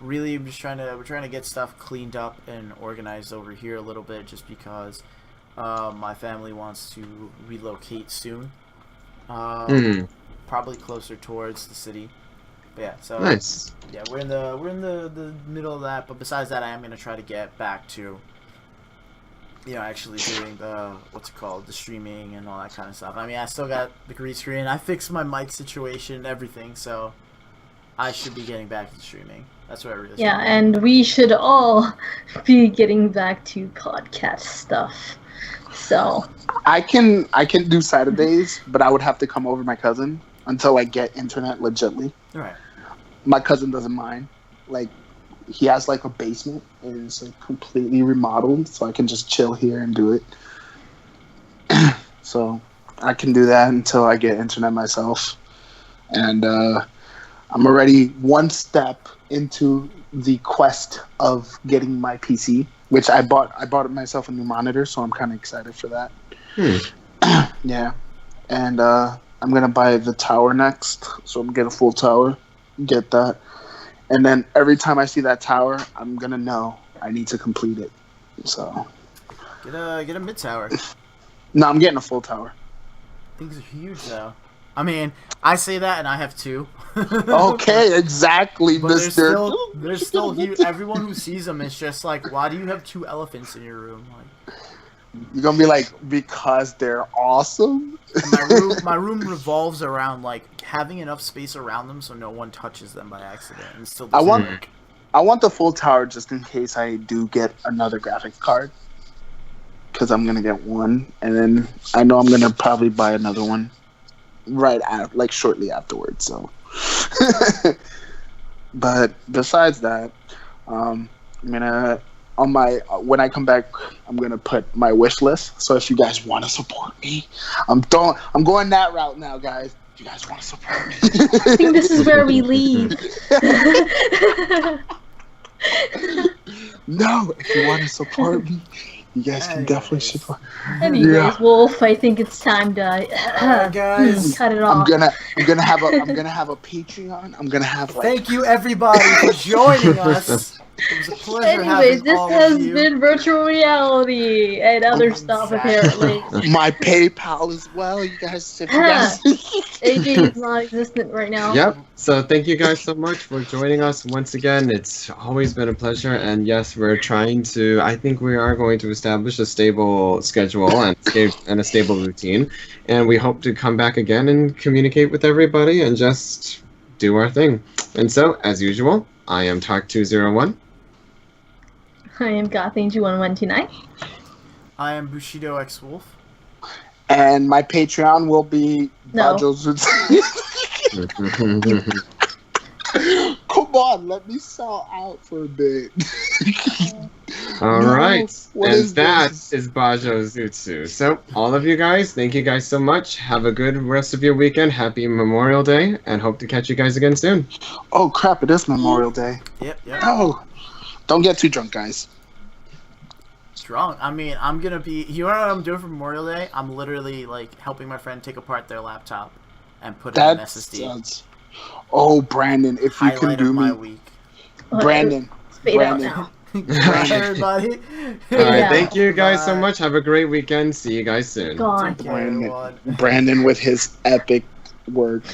Really, we're trying to get stuff cleaned up and organized over here a little bit, just because my family wants to relocate soon. Probably closer towards the city. But yeah, so nice. Yeah, we're in the middle of that. But besides that, I am gonna try to get back to actually doing the the streaming and all that kind of stuff. I mean, I still got the green screen. I fixed my mic situation, everything, so I should be getting back to streaming. That's what I really. Yeah, and we should all be getting back to podcast stuff. So I can do Saturdays, but I would have to come over my cousin until I get internet legitly. All right. My cousin doesn't mind. He has a basement and it's completely remodeled, so I can just chill here and do it. So I can do that until I get internet myself. And I'm already one step into the quest of getting my PC, which I bought myself a new monitor, so I'm kind of excited for that. Yeah. And I'm going to buy the tower next, so I'm going to get a full tower, get that. And then every time I see that tower, I'm gonna know I need to complete it. So Get a mid tower. no, I'm getting a full tower. Things are huge though. I mean, I say that and I have 2. Okay, exactly, But Mister. they're still huge. Everyone who sees them is just like, why do you have 2 elephants in your room? Like, You're gonna be like, because they're awesome. my room revolves around like having enough space around them so no one touches them by accident and still doesn't work. I want the full tower just in case I do get another graphics card. Because I'm gonna get one, and then I know I'm gonna probably buy another one right after, like shortly afterwards. So, but besides that, I'm gonna when I come back, I'm gonna put my wish list. So if you guys want to support me, I'm going that route now, guys. If you guys want to support me, I think this is where we leave. No, if you want to support me, you guys can definitely support. Anyways, Wolf, I think it's time to guys. cut it off. I'm gonna have a Patreon. I'm gonna have like. Thank you everybody for joining us. It was a pleasure Anyways, having this all has of you. been virtual reality and other stuff, apparently. My PayPal as well, you guys. If you guys... AJ is not existent right now. Yep. So thank you guys so much for joining us once again. It's always been a pleasure. And yes, we're trying to. I think we are going to establish a stable schedule and a stable routine. And we hope to come back again and communicate with everybody and just do our thing. And so, as usual, I am Talk201. I am Gothing21129. I am Bushido X Wolf. And my Patreon will be No. Bajo's. Come on, let me sell out for a bit. All No, right, what and is that this? is Bajo Zutsu. So, all of you guys, thank you guys so much. Have a good rest of your weekend. Happy Memorial Day, and hope to catch you guys again soon. Oh crap! It is Memorial Day. Yep. Oh, don't get too drunk, guys. Drunk. I mean, I'm gonna be. You know what I'm doing for Memorial Day? I'm literally like helping my friend take apart their laptop and put it in an That SSD. sounds. Oh, Brandon, if you Highlight can do of my me, week. Brandon. Fade out Brandon. now. Bye, everybody. All right, Yeah. thank you guys so Bye. much. Have a great weekend. See you guys soon. Gone. Take care, everyone. Brandon with his epic work.